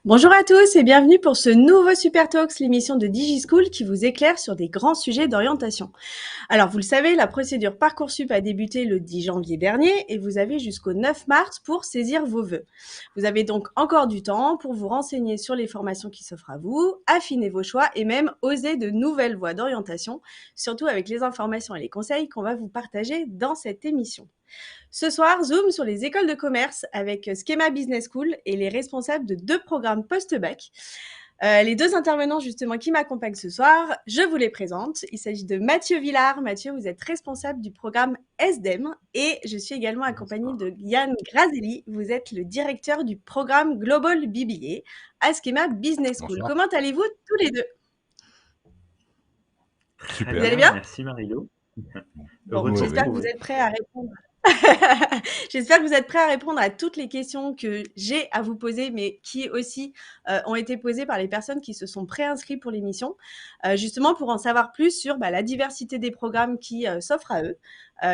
Bonjour à tous et bienvenue pour ce nouveau Super Talks, l'émission de DigiSchool qui vous éclaire sur des grands sujets d'orientation. Alors, vous le savez, la procédure Parcoursup a débuté le 10 janvier dernier et vous avez jusqu'au 9 mars pour saisir vos vœux. Vous avez donc encore du temps pour vous renseigner sur les formations qui s'offrent à vous, affiner vos choix et même oser de nouvelles voies d'orientation, surtout avec les informations et les conseils qu'on va vous partager dans cette émission. Ce soir, zoom sur les écoles de commerce avec Schema Business School et les responsables de 2 programmes post-bac. Les 2 intervenants justement qui m'accompagnent ce soir, je vous les présente. Il s'agit de Mathieu Villard. Mathieu, vous êtes responsable du programme SDEM et je suis également accompagnée de Yann Grazelli. Vous êtes le directeur du programme Global BBA à Schema Business School. Bonsoir. Comment allez-vous tous les 2? Très Vous allez bien, bien? merci Marie-Lou. Bon, Heureux de vous j'espère que vous retrouver. êtes prêts à répondre. J'espère que vous êtes prêts à répondre à toutes les questions que j'ai à vous poser, mais qui aussi ont été posées par les personnes qui se sont préinscrites pour l'émission, justement pour en savoir plus sur la diversité des programmes qui s'offrent à eux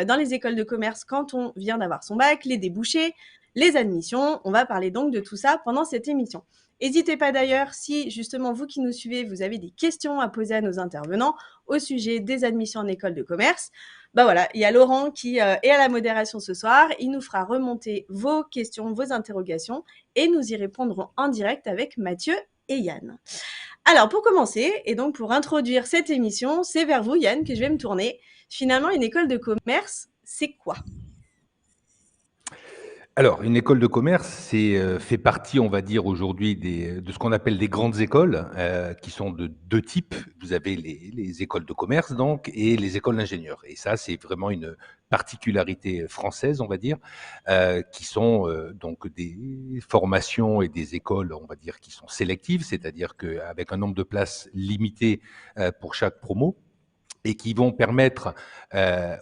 dans les écoles de commerce quand on vient d'avoir son bac, les débouchés, les admissions. On va parler donc de tout ça pendant cette émission. N'hésitez pas d'ailleurs, si justement vous qui nous suivez, vous avez des questions à poser à nos intervenants au sujet des admissions en école de commerce. Voilà, il y a Laurent qui est à la modération ce soir. Il nous fera remonter vos questions, vos interrogations et nous y répondrons en direct avec Mathieu et Yann. Alors, pour commencer, et donc pour introduire cette émission, c'est vers vous, Yann, que je vais me tourner. Finalement, une école de commerce, c'est quoi ? Alors, une école de commerce, fait partie, on va dire, aujourd'hui de ce qu'on appelle des grandes écoles, qui sont de 2 types. Vous avez les écoles de commerce donc et les écoles d'ingénieurs et ça, c'est vraiment une particularité française, on va dire, qui sont, donc des formations et des écoles, on va dire, qui sont sélectives, c'est-à-dire qu'avec un nombre de places limité, pour chaque promo et qui vont permettre,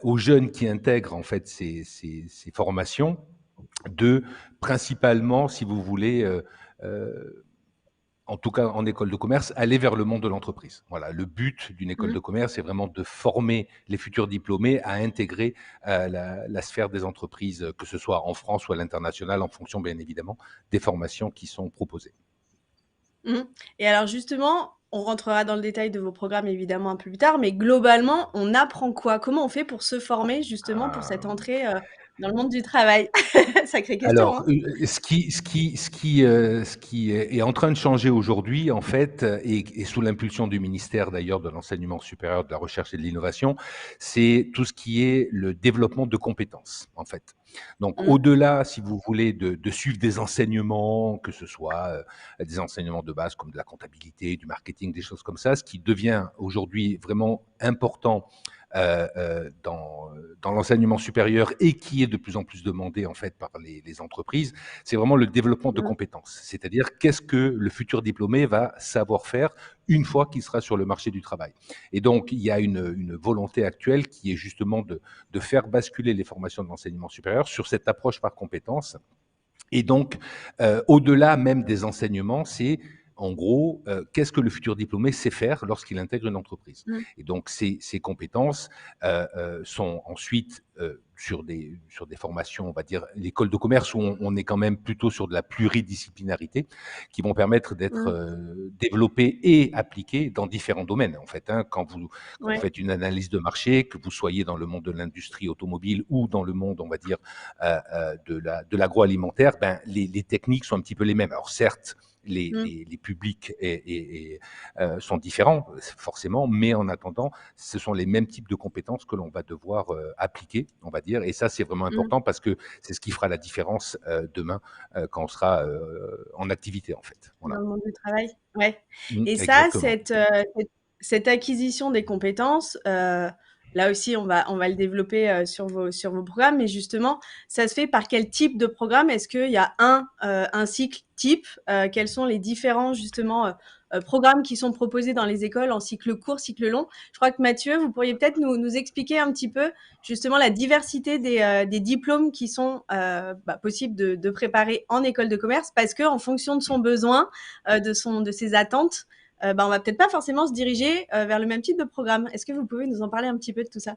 aux jeunes qui intègrent en fait ces formations de principalement, si vous voulez, en tout cas en école de commerce, aller vers le monde de l'entreprise. Voilà, le but d'une école de commerce, c'est vraiment de former les futurs diplômés à intégrer la sphère des entreprises, que ce soit en France ou à l'international, en fonction bien évidemment des formations qui sont proposées. Et alors justement, on rentrera dans le détail de vos programmes évidemment un peu plus tard, mais globalement, on apprend quoi? Comment on fait pour se former justement pour cette entrée dans le monde du travail? Sacrée question, Alors, hein? ce qui est en train de changer aujourd'hui, en fait, et sous l'impulsion du ministère d'ailleurs de l'enseignement supérieur, de la recherche et de l'innovation, c'est tout ce qui est le développement de compétences, en fait. Donc, Mmh. au-delà, si vous voulez, de suivre des enseignements, que ce soit des enseignements de base comme de la comptabilité, du marketing, des choses comme ça, ce qui devient aujourd'hui vraiment important dans l'enseignement supérieur et qui est de plus en plus demandé en fait par les entreprises, c'est vraiment le développement de Mmh. compétences. C'est-à-dire qu'est-ce que le futur diplômé va savoir faire une fois qu'il sera sur le marché du travail. Et donc, il y a une volonté actuelle qui est justement de faire basculer les formations de l'enseignement supérieur sur cette approche par compétences. Et donc, au-delà même des enseignements, c'est en gros, qu'est-ce que le futur diplômé sait faire lorsqu'il intègre une entreprise? Mmh. Et donc ces compétences, sont ensuite, sur des formations, on va dire, l'école de commerce où on est quand même plutôt sur de la pluridisciplinarité, qui vont permettre d'être, Mmh. développées et appliquées dans différents domaines, en fait, hein. Quand vous Ouais. faites une analyse de marché, que vous soyez dans le monde de l'industrie automobile ou dans le monde, on va dire, de l'agroalimentaire, ben, les techniques sont un petit peu les mêmes. Alors certes, Mmh. les publics sont différents, forcément, mais en attendant, ce sont les mêmes types de compétences que l'on va devoir appliquer, on va dire. Et ça, c'est vraiment Mmh. important parce que c'est ce qui fera la différence demain quand on sera en activité, en fait. Dans Voilà. le monde du travail? Ouais. Et ça, Exactement. cette acquisition des compétences, là aussi on va le développer, sur vos programmes, mais justement, ça se fait par quel type de programme? Est-ce qu'il y a un cycle type? Quels sont les différents justement, programmes qui sont proposés dans les écoles en cycle court, cycle long? Je crois que Mathieu, vous pourriez peut-être nous expliquer un petit peu justement la diversité des diplômes qui sont, possibles de préparer en école de commerce parce qu'en fonction de son besoin, de ses attentes, on va peut-être pas forcément se diriger vers le même type de programme. Est-ce que vous pouvez nous en parler un petit peu de tout ça?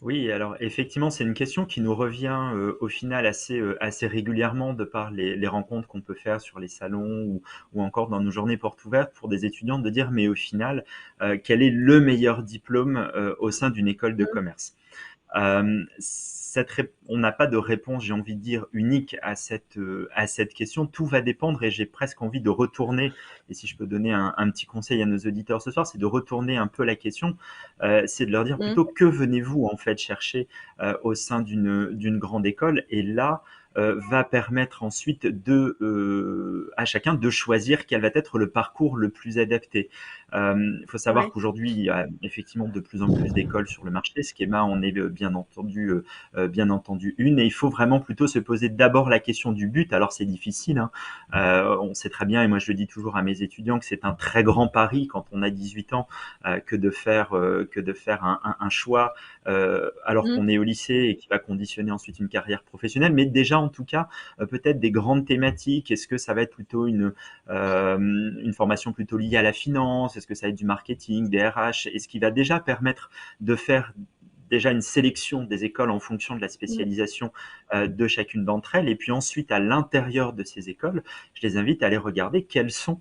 Oui, alors effectivement, c'est une question qui nous revient au final assez régulièrement de par les rencontres qu'on peut faire sur les salons ou encore dans nos journées portes ouvertes pour des étudiants de dire mais au final, quel est le meilleur diplôme au sein d'une école de Mmh. commerce? On n'a pas de réponse, j'ai envie de dire, unique à cette question. Tout va dépendre et j'ai presque envie de retourner, et si je peux donner un petit conseil à nos auditeurs ce soir, c'est de retourner un peu la question, c'est de leur dire Mmh. plutôt que venez-vous en fait chercher au sein d'une grande école et là, va permettre ensuite à chacun de choisir quel va être le parcours le plus adapté. Il faut savoir Ouais. qu'aujourd'hui, il y a effectivement de plus en plus d'écoles sur le marché. Schema en est bien entendu une. Et il faut vraiment plutôt se poser d'abord la question du but. Alors c'est difficile, hein. On sait très bien, et moi je le dis toujours à mes étudiants, que c'est un très grand pari quand on a 18 ans que de faire un choix alors Mmh. qu'on est au lycée et qui va conditionner ensuite une carrière professionnelle. Mais déjà, en tout cas, peut-être des grandes thématiques. Est-ce que ça va être plutôt une formation plutôt liée à la finance? Est-ce que ça va être du marketing, des RH? Et ce qui va déjà permettre de faire déjà une sélection des écoles en fonction de la Mmh. spécialisation de chacune d'entre elles. Et puis ensuite, à l'intérieur de ces écoles, je les invite à aller regarder quels sont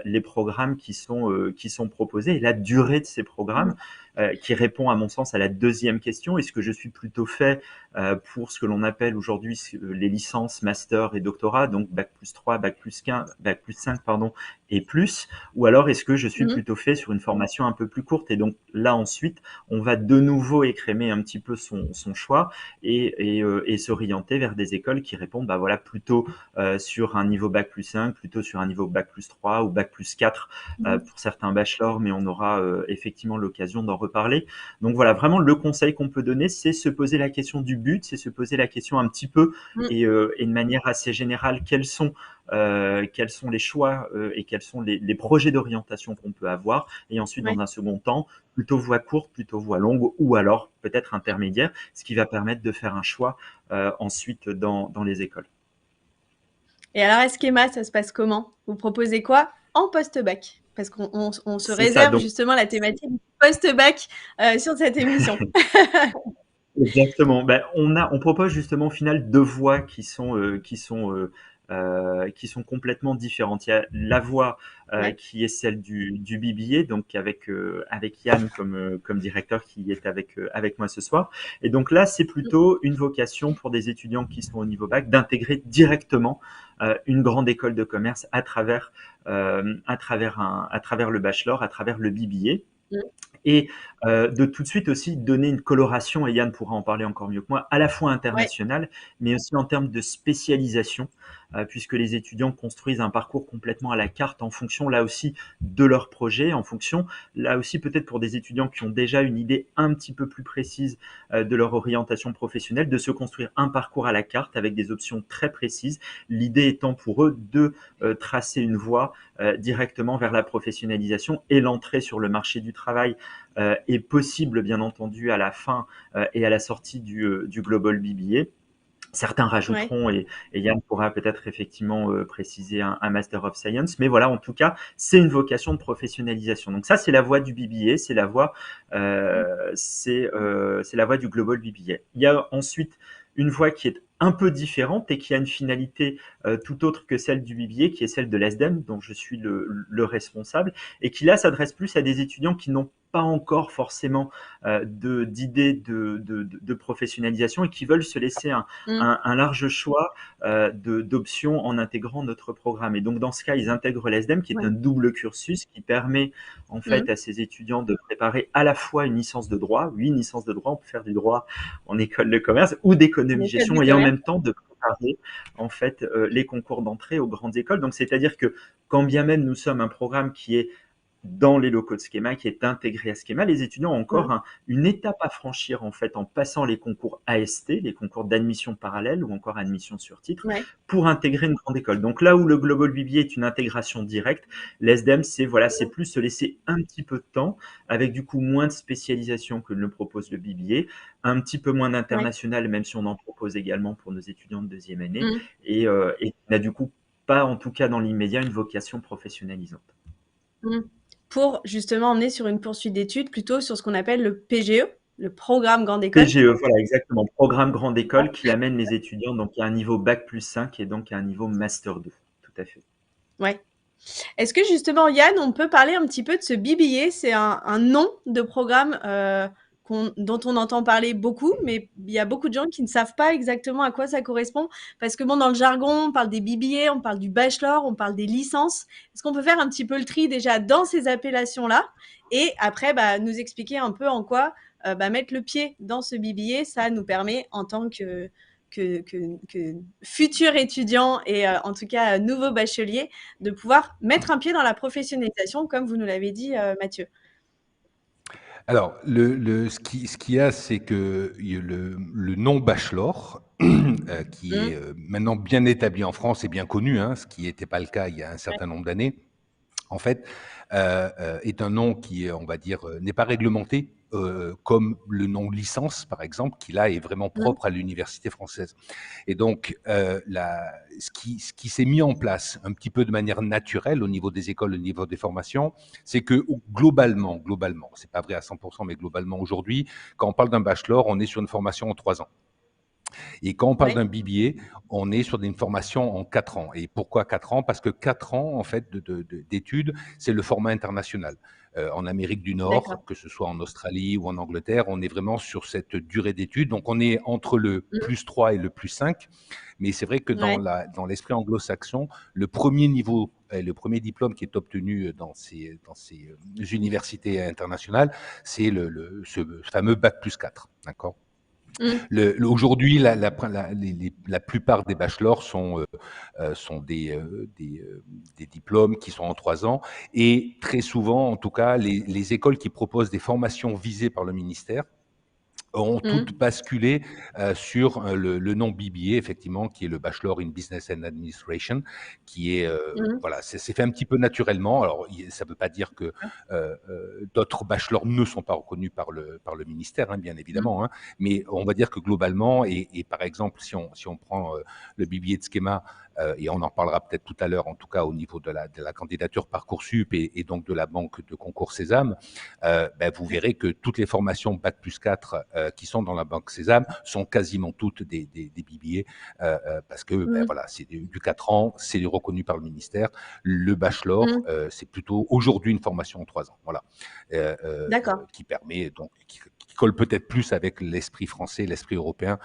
les programmes qui sont proposés et la durée de ces Mmh. programmes qui répond à mon sens à la deuxième question. Est-ce que je suis plutôt fait pour ce que l'on appelle aujourd'hui les licences, master et doctorat, donc bac plus 3, bac plus 15, bac plus 5, pardon, et plus, ou alors est-ce que je suis Mmh. plutôt fait sur une formation un peu plus courte? Et donc là ensuite, on va de nouveau écrémer un petit peu son choix et s'orienter vers des écoles qui répondent bah voilà, plutôt sur un niveau bac plus 5, plutôt sur un niveau bac plus 3 ou bac plus 4 Mmh. pour certains bachelors, mais on aura effectivement l'occasion d'en reparler. Donc voilà, vraiment le conseil qu'on peut donner, c'est se poser la question du but, c'est se poser la question un petit peu Mmh. et de manière assez générale, quels sont les choix et quels sont les projets d'orientation qu'on peut avoir. Et ensuite, Ouais. dans un second temps, plutôt voie courte, plutôt voie longue, ou alors peut-être intermédiaire, ce qui va permettre de faire un choix ensuite dans les écoles. Et alors à Schema, ça se passe comment? Vous proposez quoi en post-bac? Parce qu'on se C'est ça, réserve donc justement la thématique post-bac, sur cette émission. exactement. Ben, on propose justement au final deux voies qui sont complètement différentes. Il y a la voie Ouais. qui est celle du BBA, donc avec Yann comme directeur qui est avec moi ce soir. Et donc là, c'est Mmh. plutôt une vocation pour des étudiants qui sont au niveau bac d'intégrer directement une grande école de commerce à travers le bachelor, à travers le BBA Mmh. et de tout de suite aussi donner une coloration, et Yann pourra en parler encore mieux que moi, à la fois Ouais. internationale, mais aussi en termes de spécialisation, puisque les étudiants construisent un parcours complètement à la carte en fonction, là aussi, de leur projet, en fonction, là aussi, peut-être pour des étudiants qui ont déjà une idée un petit peu plus précise de leur orientation professionnelle, de se construire un parcours à la carte avec des options très précises, l'idée étant pour eux de tracer une voie directement vers la professionnalisation et l'entrée sur le marché du travail est possible, bien entendu, à la fin et à la sortie du Global BBA. Certains Ouais. rajouteront, et Yann pourra peut-être effectivement préciser un Master of Science, mais voilà, en tout cas, c'est une vocation de professionnalisation. Donc ça, c'est la voie du BBA, Mmh. c'est la voie du Global BBA. Il y a ensuite une voie qui est un peu différente et qui a une finalité tout autre que celle du BBA, qui est celle de l'ESDEM, dont je suis le responsable, et qui là s'adresse plus à des étudiants qui n'ont pas encore forcément d'idées de professionnalisation et qui veulent se laisser Mmh. un large choix d'options en intégrant notre programme. Et donc, dans ce cas, ils intègrent l'ESDEM, qui est Ouais. un double cursus qui permet en Mmh. fait à ces étudiants de préparer à la fois une licence de droit, oui, une licence de droit, on peut faire du droit en école de commerce ou En école d'économie-gestion, de et en commerce. même temps de préparer en fait les concours d'entrée aux grandes écoles. Donc, c'est-à-dire que quand bien même nous sommes un programme qui est dans les locaux de Schema, qui est intégré à Schema, les étudiants ont Mmh. encore une étape à franchir en fait en passant les concours AST, les concours d'admission parallèle ou encore admission sur titre, Ouais. pour intégrer une grande école. Donc là où le Global BBA est une intégration directe, l'ESDEM, c'est voilà, c'est plus se laisser un petit peu de temps, avec du coup moins de spécialisation que ne le propose le BBA, un petit peu moins Ouais. d'international, même si on en propose également pour nos étudiants de deuxième année, Mmh. et n'a du coup pas, en tout cas dans l'immédiat, une vocation professionnalisante. Mmh. Pour justement emmener sur une poursuite d'études plutôt sur ce qu'on appelle le PGE? Le programme grande école. PGE, voilà, exactement. Programme grande école qui amène les étudiants donc à un niveau bac+5 et donc à un niveau master 2. Tout à fait. Ouais. Est-ce que justement, Yann, on peut parler un petit peu de ce BBA? C'est un nom de programme dont on entend parler beaucoup, mais il y a beaucoup de gens qui ne savent pas exactement à quoi ça correspond. Parce que bon, dans le jargon, on parle des BBA, on parle du bachelor, on parle des licences. Est-ce qu'on peut faire un petit peu le tri déjà dans ces appellations-là? Et après, nous expliquer un peu en quoi mettre le pied dans ce BBA, ça nous permet en tant que futurs étudiants et en tout cas nouveaux bacheliers, de pouvoir mettre un pied dans la professionnalisation, comme vous nous l'avez dit, Mathieu. Alors, ce qu'il y a, c'est que le nom bachelor, qui est Mmh. maintenant bien établi en France et bien connu, hein, ce qui n'était pas le cas il y a un Ouais. certain nombre d'années, en fait, est un nom qui, on va dire, n'est pas réglementé, comme le nom licence, par exemple, qui là est vraiment Mmh. propre à l'université française. Et donc, ce qui s'est mis en place un petit peu de manière naturelle au niveau des écoles, au niveau des formations, c'est que globalement, c'est pas vrai à 100%, mais globalement aujourd'hui, quand on parle d'un bachelor, on est sur une formation en 3 ans. Et quand on parle d'un Ouais, BBA, on est sur une formation en 4 ans. Et pourquoi 4 ans? Parce que 4 ans, en fait, d'études, c'est le format international. En Amérique du d'accord. Nord, que ce soit en Australie ou en Angleterre, on est vraiment sur cette durée d'études. Donc, on est entre le Mmh. +3 et le +5. Mais c'est vrai que Ouais. dans l'esprit anglo-saxon, le premier niveau, le premier diplôme qui est obtenu dans ces universités internationales, c'est ce fameux bac+4. D'accord? Mmh. Aujourd'hui, la plupart des bachelors sont des diplômes qui sont en 3 ans. Et très souvent, en tout cas, les écoles qui proposent des formations visées par le ministère ont Mmh. toutes basculé sur le nom BBA, effectivement, qui est le Bachelor in Business and Administration, qui est, Mmh. voilà, c'est fait un petit peu naturellement. Alors, ça ne veut pas dire que D'accord. d'autres bachelors ne sont pas reconnus par le ministère, hein, bien Mmh. évidemment, hein, mais on va dire que globalement, et par exemple, si on prend le BBA de Schema, et on en parlera peut-être tout à l'heure, en tout cas au niveau de la candidature Parcoursup et donc de la banque de concours Sésame, vous Ouais. verrez que toutes les formations Bac+4 qui sont dans la banque Sésame sont quasiment toutes des BBA, parce que Mmh. voilà, c'est du 4 ans, c'est reconnu par le ministère. Le bachelor, Mmh. c'est plutôt aujourd'hui une formation en 3 ans, voilà, D'accord. qui permet donc qui colle peut-être plus avec l'esprit français, l'esprit européen,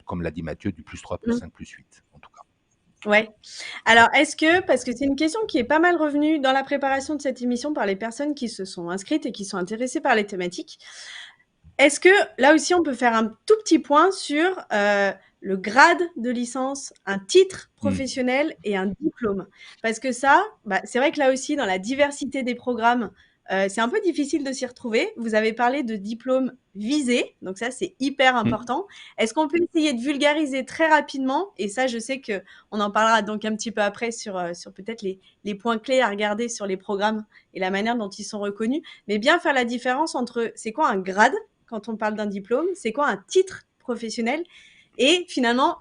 comme l'a dit Mathieu, du +3, Mmh. +5, +8, en tout cas. Ouais. Alors, parce que c'est une question qui est pas mal revenue dans la préparation de cette émission par les personnes qui se sont inscrites et qui sont intéressées par les thématiques. Est-ce que là aussi on peut faire un tout petit point sur le grade de licence, un titre Hmm. professionnel et un diplôme? Parce que ça, c'est vrai que là aussi, dans la diversité des programmes, c'est un peu difficile de s'y retrouver. Vous avez parlé de diplôme visé, donc ça c'est hyper Hmm. important. Est-ce qu'on peut essayer de vulgariser très rapidement? Et ça, je sais que on en parlera donc un petit peu après sur peut-être les points clés à regarder sur les programmes et la manière dont ils sont reconnus, mais bien faire la différence entre c'est quoi un grade quand on parle d'un diplôme, c'est quoi un titre professionnel et finalement,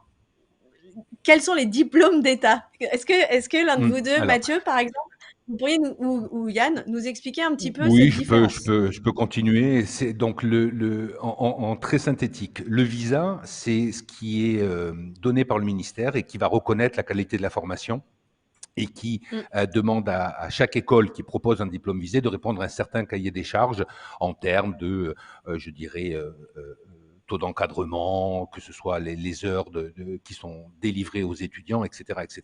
quels sont les diplômes d'État? Est-ce que l'un de vous deux, Alors, Mathieu, par exemple, vous pourriez ou Yann, nous expliquer un petit peu oui, cette je peux, je différence? peux, je peux continuer. C'est donc en très synthétique. Le visa, c'est ce qui est donné par le ministère et qui va reconnaître la qualité de la formation et qui Mmh. demande à chaque école qui propose un diplôme visé de répondre à un certain cahier des charges en termes de, je dirais, taux d'encadrement, que ce soit les heures qui sont délivrées aux étudiants, etc., etc.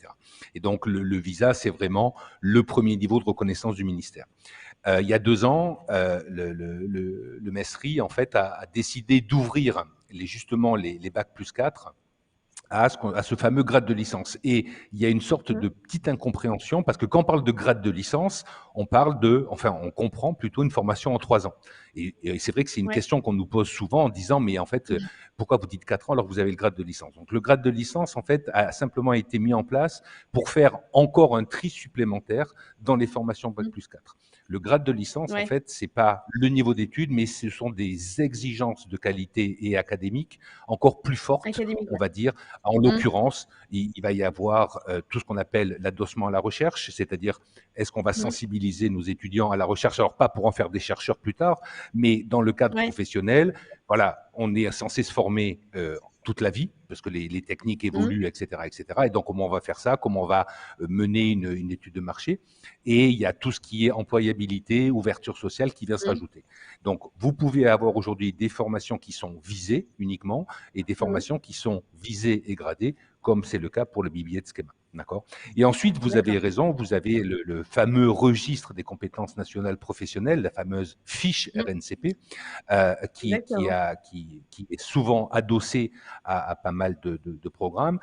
Et donc le visa, c'est vraiment le premier niveau de reconnaissance du ministère. Il y a 2 ans, le MESRI, en fait, a décidé d'ouvrir justement les bac+4 à ce fameux grade de licence. Et il y a une sorte Mmh. de petite incompréhension, parce que quand on parle de grade de licence, on comprend plutôt une formation en 3 ans. Et c'est vrai que c'est une Ouais. question qu'on nous pose souvent en disant, mais en fait, Mmh. pourquoi vous dites 4 ans alors que vous avez le grade de licence? Donc le grade de licence, en fait, a simplement été mis en place pour faire encore un tri supplémentaire dans les formations Mmh. Bac+4. Le grade de licence, en Ouais, fait, c'est pas le niveau d'études, mais ce sont des exigences de qualité et académiques encore plus fortes, académique, on ouais. va dire. En Mmh. l'occurrence, il va y avoir tout ce qu'on appelle l'adossement à la recherche, c'est-à-dire est-ce qu'on va Mmh. sensibiliser nos étudiants à la recherche, alors pas pour en faire des chercheurs plus tard, mais dans le cadre Ouais. professionnel, voilà, on est censé se former toute la vie, parce que les techniques Mmh. évoluent, etc., etc. Et donc, comment on va faire ça? Comment on va mener une étude de marché? Et il y a tout ce qui est employabilité, ouverture sociale qui vient se Mmh. rajouter. Donc, vous pouvez avoir aujourd'hui des formations qui sont visées uniquement et des Mmh. formations qui sont visées et gradées, comme c'est le cas pour le BBA de Schema. D'accord. Et ensuite, vous avez D'accord. raison, vous avez le fameux registre des compétences nationales professionnelles, la fameuse fiche Mmh. RNCP, Exactement. qui est souvent adossé à pas mal de programmes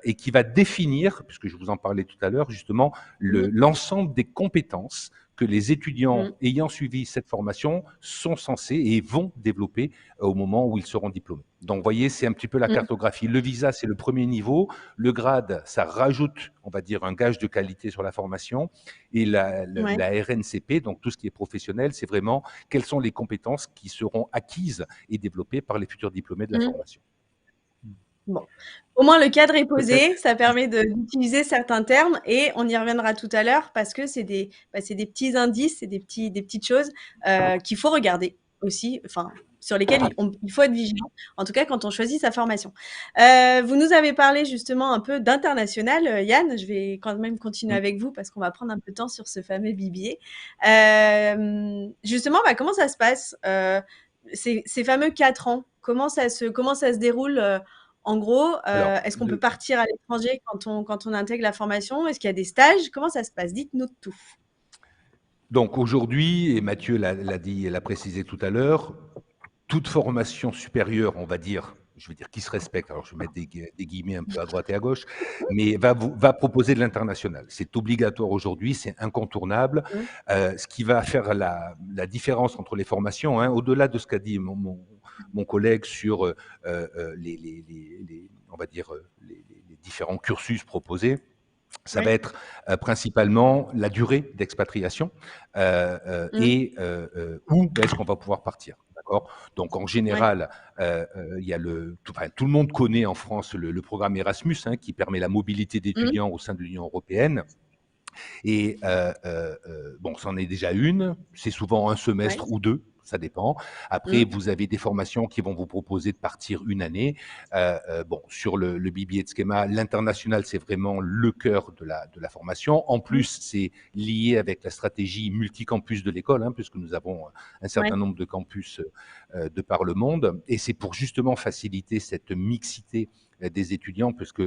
et qui va définir, puisque je vous en parlais tout à l'heure, justement, Mmh. l'ensemble des compétences que les étudiants Mmh. ayant suivi cette formation sont censés et vont développer au moment où ils seront diplômés. Donc, vous voyez, c'est un petit peu la Mmh. cartographie. Le visa, c'est le premier niveau. Le grade, ça rajoute, on va dire, un gage de qualité sur la formation. Et Ouais. la RNCP, donc tout ce qui est professionnel, c'est vraiment quelles sont les compétences qui seront acquises et développées par les futurs diplômés de la Mmh. formation. Bon. Au moins le cadre est Peut-être. posé, ça permet d'utiliser certains termes et on y reviendra tout à l'heure parce que c'est des petits indices, c'est des petites choses, qu'il faut regarder aussi, enfin, sur lesquelles il faut être vigilant, en tout cas quand on choisit sa formation. Vous nous avez parlé justement un peu d'international, Yann, je vais quand même continuer Mm. avec vous parce qu'on va prendre un peu de temps sur ce fameux BBA. Justement, bah, comment ça se passe, ces fameux 4 ans? Comment ça se déroule, en gros, Alors, est-ce qu'on peut partir à l'étranger quand on intègre la formation? Est-ce qu'il y a des stages? Comment ça se passe? Dites-nous tout. donc aujourd'hui, et Mathieu l'a dit et l'a précisé tout à l'heure, toute formation supérieure, on va dire, je vais dire qui se respecte, alors je vais mettre des guillemets un peu à droite et à gauche, mais va proposer de l'international. C'est obligatoire aujourd'hui, c'est incontournable. Mmh. Ce qui va faire la différence entre les formations, hein, au-delà de ce qu'a dit mon collègue sur on va dire, les différents cursus proposés, ça va Ouais. être principalement la durée d'expatriation Mmh. et où est-ce qu'on va pouvoir partir. D'accord. Donc en Ouais. général, il y a tout le monde connaît en France le programme Erasmus qui permet la mobilité Mmh. d'étudiants au sein de l'Union européenne. Et bon, c'en est déjà une. C'est souvent un Ouais. semestre ou deux. Ça dépend. Après, Mmh. vous avez des formations qui vont vous proposer de partir une année. Bon, sur le BBA de Schema, l'international, c'est vraiment le cœur de la formation. En Mmh. plus, c'est lié avec la stratégie multicampus de l'école, puisque nous avons un Ouais. certain nombre de campus de par le monde. Et c'est pour justement faciliter cette mixité des étudiants, puisque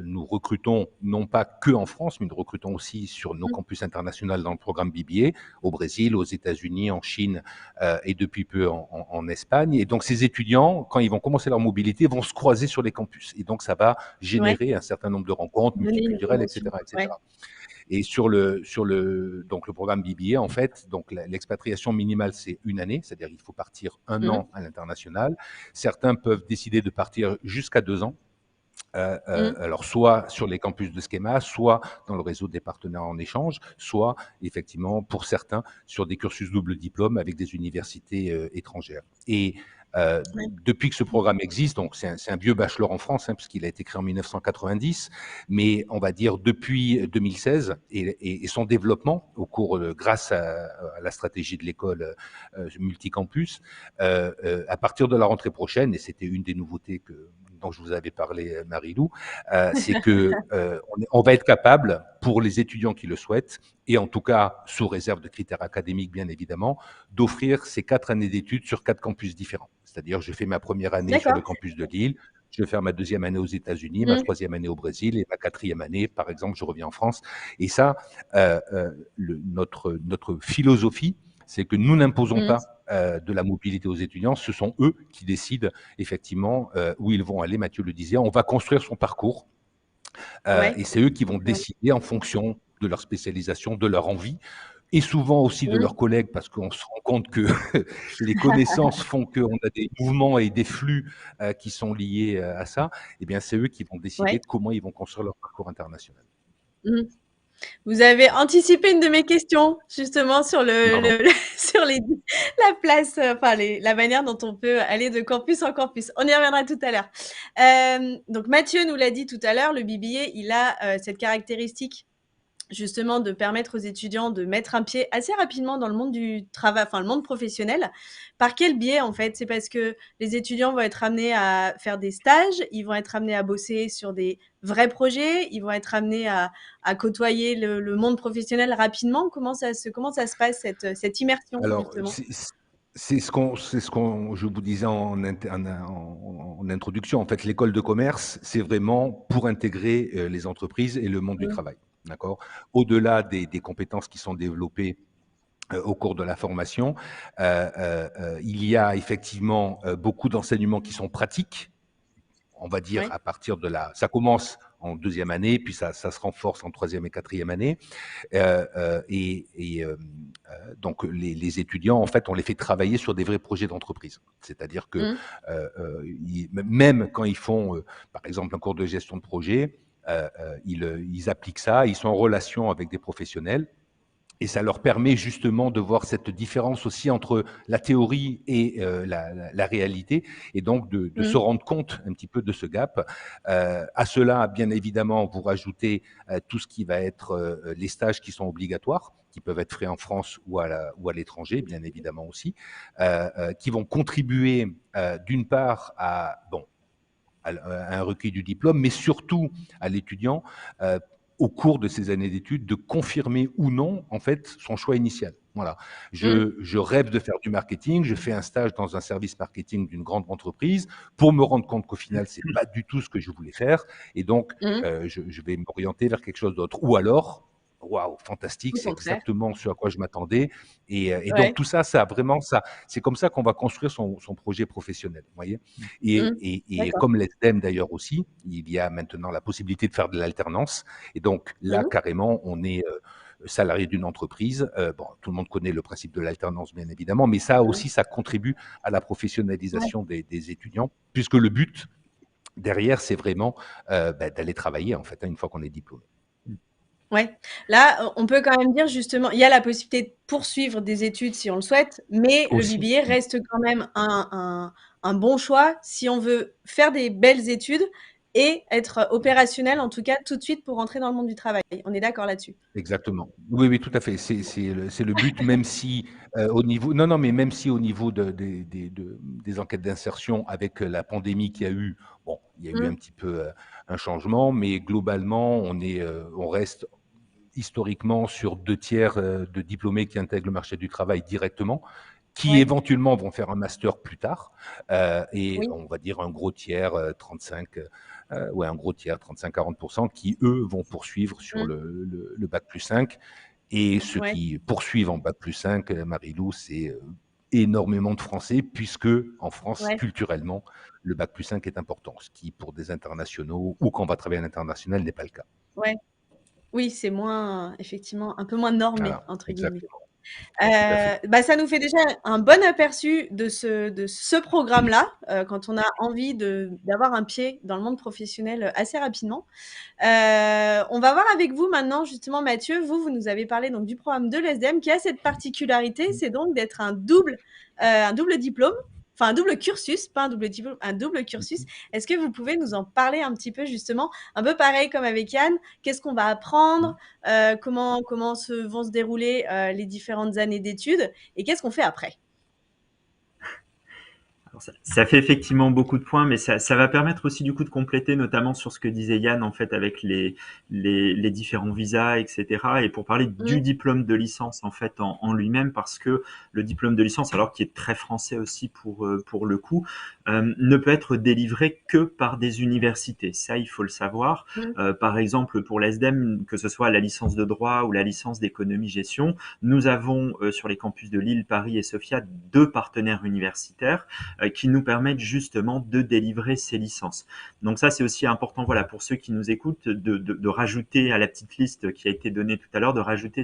nous recrutons non pas que en France, mais nous recrutons aussi sur nos Mmh. campus internationaux dans le programme BBA, au Brésil, aux États-Unis, en Chine et depuis peu en Espagne. Et donc ces étudiants, quand ils vont commencer leur mobilité, vont se croiser sur les campus. Et donc ça va Ouais. générer un certain nombre de rencontres Donner une multiculturelles, promotion. etc., Ouais. etc. Et donc le programme BBA, en fait, donc l'expatriation minimale, c'est une année, c'est-à-dire il faut partir un Mmh. an à l'international. Certains peuvent décider de partir jusqu'à 2 ans. Mmh. Alors soit sur les campus de Schema, soit dans le réseau des partenaires en échange, soit effectivement pour certains sur des cursus double diplôme avec des universités étrangères. Et Ouais. depuis que ce programme existe, donc c'est un vieux bachelor en France, puisqu'il a été créé en 1990, mais on va dire depuis 2016 et son développement au cours, grâce à la stratégie de l'école multicampus, à partir de la rentrée prochaine, et c'était une des nouveautés dont je vous avais parlé, Marie-Lou, c'est que on va être capable, pour les étudiants qui le souhaitent, et en tout cas sous réserve de critères académiques bien évidemment, d'offrir ces 4 années d'études sur 4 campus différents. C'est-à-dire, je fais ma première année sur le D'accord. campus de Lille, je vais faire ma deuxième année aux États-Unis, ma Mmh. troisième année au Brésil et ma quatrième année, par exemple, je reviens en France. Et ça, notre philosophie, c'est que nous n'imposons Mmh. pas de la mobilité aux étudiants, ce sont eux qui décident effectivement où ils vont aller. Mathieu le disait, on va construire son parcours Ouais. et c'est eux qui vont Ouais. décider en fonction de leur spécialisation, de leur envie et souvent aussi de Mmh. leurs collègues, parce qu'on se rend compte que les connaissances font qu'on a des mouvements et des flux qui sont liés à ça. Eh bien, c'est eux qui vont décider Ouais. de comment ils vont construire leur parcours international. Mmh. Vous avez anticipé une de mes questions, justement, sur Pardon. sur la place, enfin, la manière dont on peut aller de campus en campus. On y reviendra tout à l'heure. Donc, Mathieu nous l'a dit tout à l'heure, le BBA, il a cette caractéristique justement de permettre aux étudiants de mettre un pied assez rapidement dans le monde du travail, enfin le monde professionnel. Par quel biais en fait? C'est parce que les étudiants vont être amenés à faire des stages, ils vont être amenés à bosser sur des vrais projets, ils vont être amenés à côtoyer le monde professionnel rapidement. Comment ça se passe cette immersion Alors, justement? c'est ce qu'on, je vous disais en introduction. En fait, l'école de commerce, c'est vraiment pour intégrer les entreprises et le monde du Mmh. travail. D'accord. Au-delà des compétences qui sont développées au cours de la formation, il y a effectivement beaucoup d'enseignements qui sont pratiques, on va dire Ouais. à partir de la, ça commence en deuxième année, puis ça se renforce en troisième et quatrième année. Donc les étudiants, en fait, on les fait travailler sur des vrais projets d'entreprise. C'est-à-dire que Mmh. même quand ils font, par exemple, un cours de gestion de projet, ils appliquent ça, ils sont en relation avec des professionnels. Et ça leur permet justement de voir cette différence aussi entre la théorie et la réalité, et donc de se Mmh. rendre compte un petit peu de ce gap. À cela, bien évidemment, vous rajoutez tout ce qui va être les stages qui sont obligatoires, qui peuvent être faits en France ou à l'étranger, bien évidemment aussi, qui vont contribuer d'une part à un recueil du diplôme, mais surtout à l'étudiant, au cours de ces années d'études, de confirmer ou non, en fait, son choix initial. Voilà. Mmh. Je rêve de faire du marketing, je fais un stage dans un service marketing d'une grande entreprise pour me rendre compte qu'au final, c'est pas du tout ce que je voulais faire. Et donc, Mmh. je vais m'orienter vers quelque chose d'autre. Ou alors, waouh, fantastique, Au c'est contraire. exactement ce à quoi je m'attendais. Et donc, Ouais. tout ça, ça a vraiment, ça, c'est comme ça qu'on va construire son projet professionnel. Vous voyez. Mmh. Et D'accord. comme l'ESDEM d'ailleurs aussi, il y a maintenant la possibilité de faire de l'alternance. Et donc là, Mmh. carrément, on est salarié d'une entreprise. Bon, tout le monde connaît le principe de l'alternance, bien évidemment, mais ça Mmh. aussi, ça contribue à la Ouais. professionnalisation des étudiants, puisque le but derrière, c'est vraiment d'aller travailler, en fait, hein, une fois qu'on est diplômé. Ouais. Là, on peut quand même dire justement, il y a la possibilité de poursuivre des études si on le souhaite, mais le Aussi. BBA reste quand même un bon choix si on veut faire des belles études et être opérationnel, en tout cas, tout de suite pour rentrer dans le monde du travail. On est d'accord là-dessus? Exactement. Oui, oui, tout à fait. C'est le but, même si au niveau, non, non, mais même si au niveau des enquêtes d'insertion avec la pandémie qu'il y a eu, bon, il y a eu un Mmh. petit peu un changement, mais globalement, on reste historiquement sur 2 tiers de diplômés qui intègrent le marché du travail directement, qui Ouais. éventuellement vont faire un master plus tard, et Oui. on va dire un gros tiers, 35, ouais, un gros tiers, 35-40%, qui eux vont poursuivre sur Mmh. le bac+5. Et ceux Ouais. qui poursuivent en bac+5, Marie-Lou, c'est énormément de Français, puisque en France, Ouais. culturellement, le bac+5 est important, ce qui, pour des internationaux ou quand on va travailler à l'international, n'est pas le cas. Ouais. Oui, c'est moins effectivement, un peu moins «normé» Voilà, entre guillemets. exactement, tout à fait. Bah, ça nous fait déjà un bon aperçu de ce programme-là, quand on a envie d'avoir un pied dans le monde professionnel, assez rapidement. On va voir avec vous maintenant justement Mathieu, vous nous avez parlé donc du programme de l'ESDEM qui a cette particularité, c'est donc d'être un double diplôme, enfin un double cursus, pas un double diplôme, un double cursus. Est-ce que vous pouvez nous en parler un petit peu justement? Un peu pareil comme avec Yann, qu'est-ce qu'on va apprendre? Vont se dérouler, les différentes années d'études et qu'est-ce qu'on fait après? Alors ça fait effectivement beaucoup de points, mais ça va permettre aussi du coup de compléter, notamment sur ce que disait Yann en fait avec les différents visas, etc. Et pour parler du Mmh, diplôme de licence en fait en lui-même, parce que le diplôme de licence, alors qui est très français aussi pour le coup, ne peut être délivré que par des universités. Ça, il faut le savoir. mmh, Par exemple, pour l'ESDEM, que ce soit la licence de droit ou la licence d'économie-gestion, nous avons sur les campus de Lille, Paris et Sofia 2 partenaires universitaires qui nous permettent justement de délivrer ces licences. Donc ça, c'est aussi important, voilà, pour ceux qui nous écoutent, de rajouter à la petite liste qui a été donnée tout à l'heure, de rajouter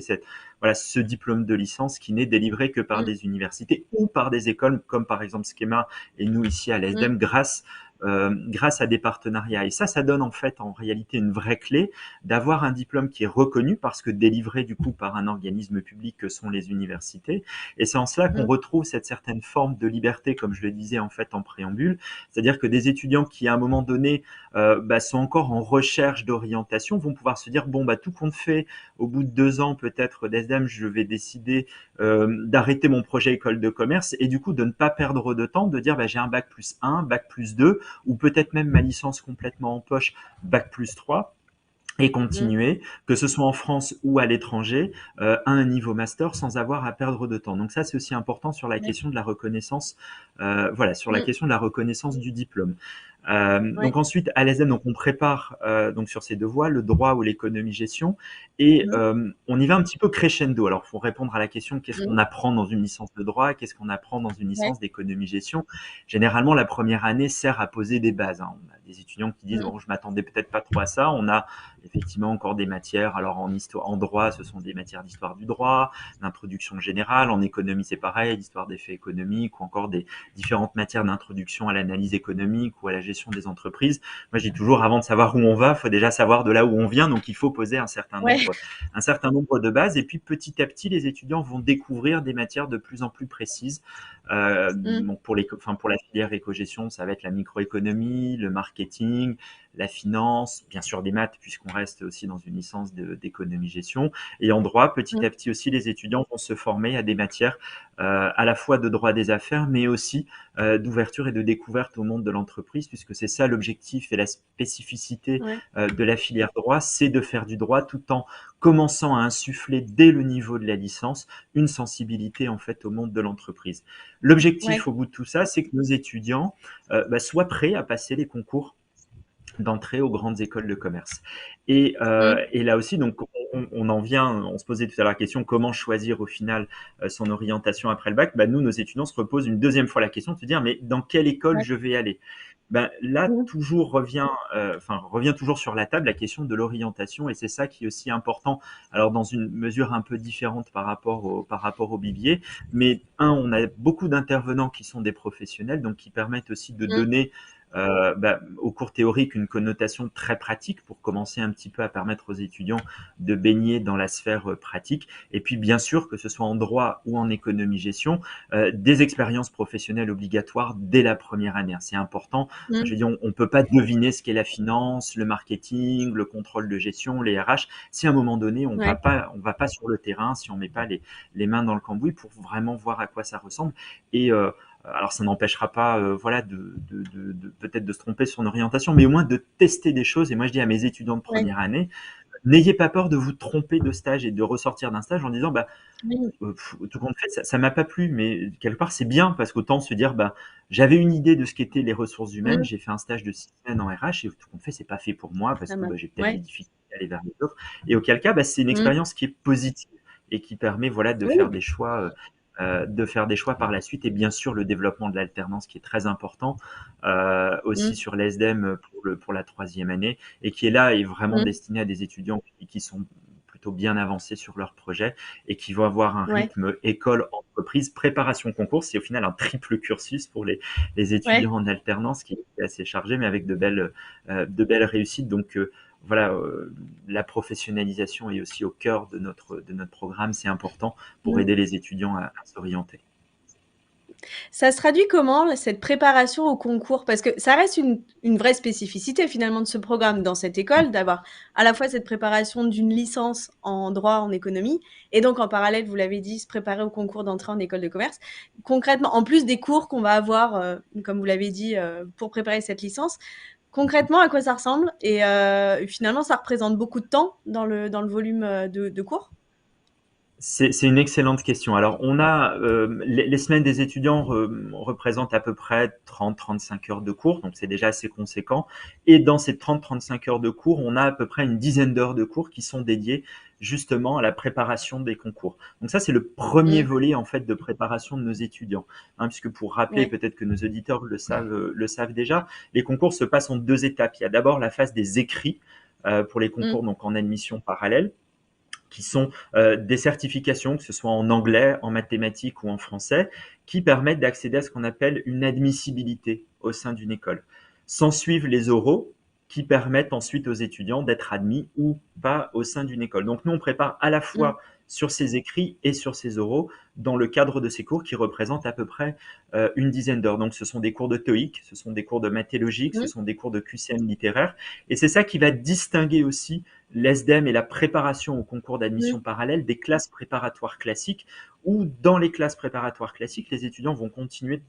voilà, ce diplôme de licence qui n'est délivré que par mmh, des universités ou par des écoles, comme par exemple Schema et nous ici à mmh, l'ESDEM, grâce grâce à des partenariats. Et ça donne en fait en réalité une vraie clé d'avoir un diplôme qui est reconnu parce que délivré du coup par un organisme public que sont les universités. Et c'est en cela qu'on retrouve cette certaine forme de liberté, comme je le disais en fait en préambule, c'est-à-dire que des étudiants qui à un moment donné sont encore en recherche d'orientation vont pouvoir se dire bon tout compte fait, au bout de 2 ans peut-être d'ESDEM, je vais décider d'arrêter mon projet école de commerce et du coup de ne pas perdre de temps, de dire j'ai un bac plus 1, bac plus 2 ou peut-être même ma licence complètement en poche, bac plus 3 et continuer, que ce soit en France ou à l'étranger, à un niveau master sans avoir à perdre de temps. Donc ça, c'est aussi important sur la question de la reconnaissance, sur la question de la reconnaissance du diplôme. Donc ensuite, à l'ESDEM, donc on prépare donc sur ces 2 voies, le droit ou l'économie-gestion, et on y va un petit peu crescendo. Alors, pour répondre à la question, qu'est-ce qu'on apprend dans une licence de droit, qu'est-ce qu'on apprend dans une licence d'économie-gestion? Généralement, la première année sert à poser des bases. On a des étudiants qui disent bon, je m'attendais peut-être pas trop à ça. On a effectivement encore des matières. Alors en histoire, en droit, ce sont des matières d'histoire du droit, d'introduction générale. En économie, c'est pareil, d'histoire des faits économiques, ou encore des différentes matières d'introduction à l'analyse économique ou à la gestion des entreprises. Moi, je dis toujours, avant de savoir où on va, il faut déjà savoir de là où on vient. Donc, il faut poser un certain nombre de bases. Et puis, petit à petit, les étudiants vont découvrir des matières de plus en plus précises. Donc pour la filière éco-gestion, ça va être la microéconomie, le marketing, la finance, bien sûr des maths, puisqu'on reste aussi dans une licence d'économie-gestion. Et en droit, petit à petit aussi, les étudiants vont se former à des matières à la fois de droit des affaires, mais aussi d'ouverture et de découverte au monde de l'entreprise, puisque c'est ça l'objectif et la spécificité de la filière droit, c'est de faire du droit tout en commençant à insuffler dès le niveau de la licence une sensibilité en fait au monde de l'entreprise. L'objectif au bout de tout ça, c'est que nos étudiants soient prêts à passer les concours d'entrée aux grandes écoles de commerce. Et là aussi, donc, on en vient, on se posait tout à l'heure la question, comment choisir au final son orientation après le bac? Nous, nos étudiants se reposent une deuxième fois la question de se dire, mais dans quelle école je vais aller? Là, toujours revient toujours sur la table la question de l'orientation, et c'est ça qui est aussi important. Alors, dans une mesure un peu différente par rapport au bibier, mais on a beaucoup d'intervenants qui sont des professionnels, donc qui permettent aussi de donner au cours théorique une connotation très pratique pour commencer un petit peu à permettre aux étudiants de baigner dans la sphère pratique. Et puis bien sûr, que ce soit en droit ou en économie-gestion, des expériences professionnelles obligatoires dès la première année. C'est important. Je veux dire, on ne peut pas deviner ce qu'est la finance, le marketing, le contrôle de gestion, les RH, si à un moment donné, on va pas sur le terrain, si on met pas les mains dans le cambouis pour vraiment voir à quoi ça ressemble. Et alors, ça n'empêchera pas, peut-être de se tromper sur son orientation, mais au moins de tester des choses. Et moi, je dis à mes étudiants de première année, n'ayez pas peur de vous tromper de stage et de ressortir d'un stage en disant, tout compte fait, ça m'a pas plu, mais quelque part, c'est bien parce qu'autant se dire, j'avais une idée de ce qu'étaient les ressources humaines, j'ai fait un stage de 6 semaines en RH et tout compte fait, c'est pas fait pour moi parce que j'ai peut-être des difficultés à aller vers les autres. Et auquel cas, c'est une expérience qui est positive et qui permet, de faire des choix. De faire des choix par la suite, et bien sûr le développement de l'alternance qui est très important aussi sur l'ESDEM pour la 3e année, et qui est là et vraiment destiné à des étudiants qui sont plutôt bien avancés sur leur projet et qui vont avoir un rythme école, entreprise, préparation concours. C'est au final un triple cursus pour les étudiants en alternance qui est assez chargé, mais avec de belles réussites. Donc la professionnalisation est aussi au cœur de notre programme. C'est important pour aider les étudiants à s'orienter. Ça se traduit comment, cette préparation au concours? Parce que ça reste une vraie spécificité finalement de ce programme dans cette école, d'avoir à la fois cette préparation d'une licence en droit, en économie, et donc en parallèle, vous l'avez dit, se préparer au concours d'entrée en école de commerce. Concrètement, en plus des cours qu'on va avoir, comme vous l'avez dit, pour préparer cette licence, concrètement, à quoi ça ressemble? Et finalement, ça représente beaucoup de temps dans le volume de cours? C'est une excellente question. Alors, on a les semaines des étudiants représentent à peu près 30-35 heures de cours, donc c'est déjà assez conséquent. Et dans ces 30-35 heures de cours, on a à peu près une dizaine d'heures de cours qui sont dédiées justement à la préparation des concours. Donc ça, c'est le premier volet en fait de préparation de nos étudiants, puisque pour rappeler, peut-être que nos auditeurs le savent déjà, les concours se passent en 2 étapes. Il y a d'abord la phase des écrits pour les concours donc en admission parallèle, qui sont des certifications, que ce soit en anglais, en mathématiques ou en français, qui permettent d'accéder à ce qu'on appelle une admissibilité au sein d'une école. S'ensuivent les oraux qui permettent ensuite aux étudiants d'être admis ou pas au sein d'une école. Donc nous, on prépare à la Mmh. fois sur ces écrits et sur ces oraux dans le cadre de ces cours qui représentent à peu près une dizaine d'heures. Donc ce sont des cours de TOEIC, ce sont des cours de maths et logique, ce Mmh. sont des cours de QCM littéraire. Et c'est ça qui va distinguer aussi l'ESDEM et la préparation au concours Mmh. d'admission parallèle des classes préparatoires classiques, où dans les classes préparatoires classiques, les étudiants vont continuer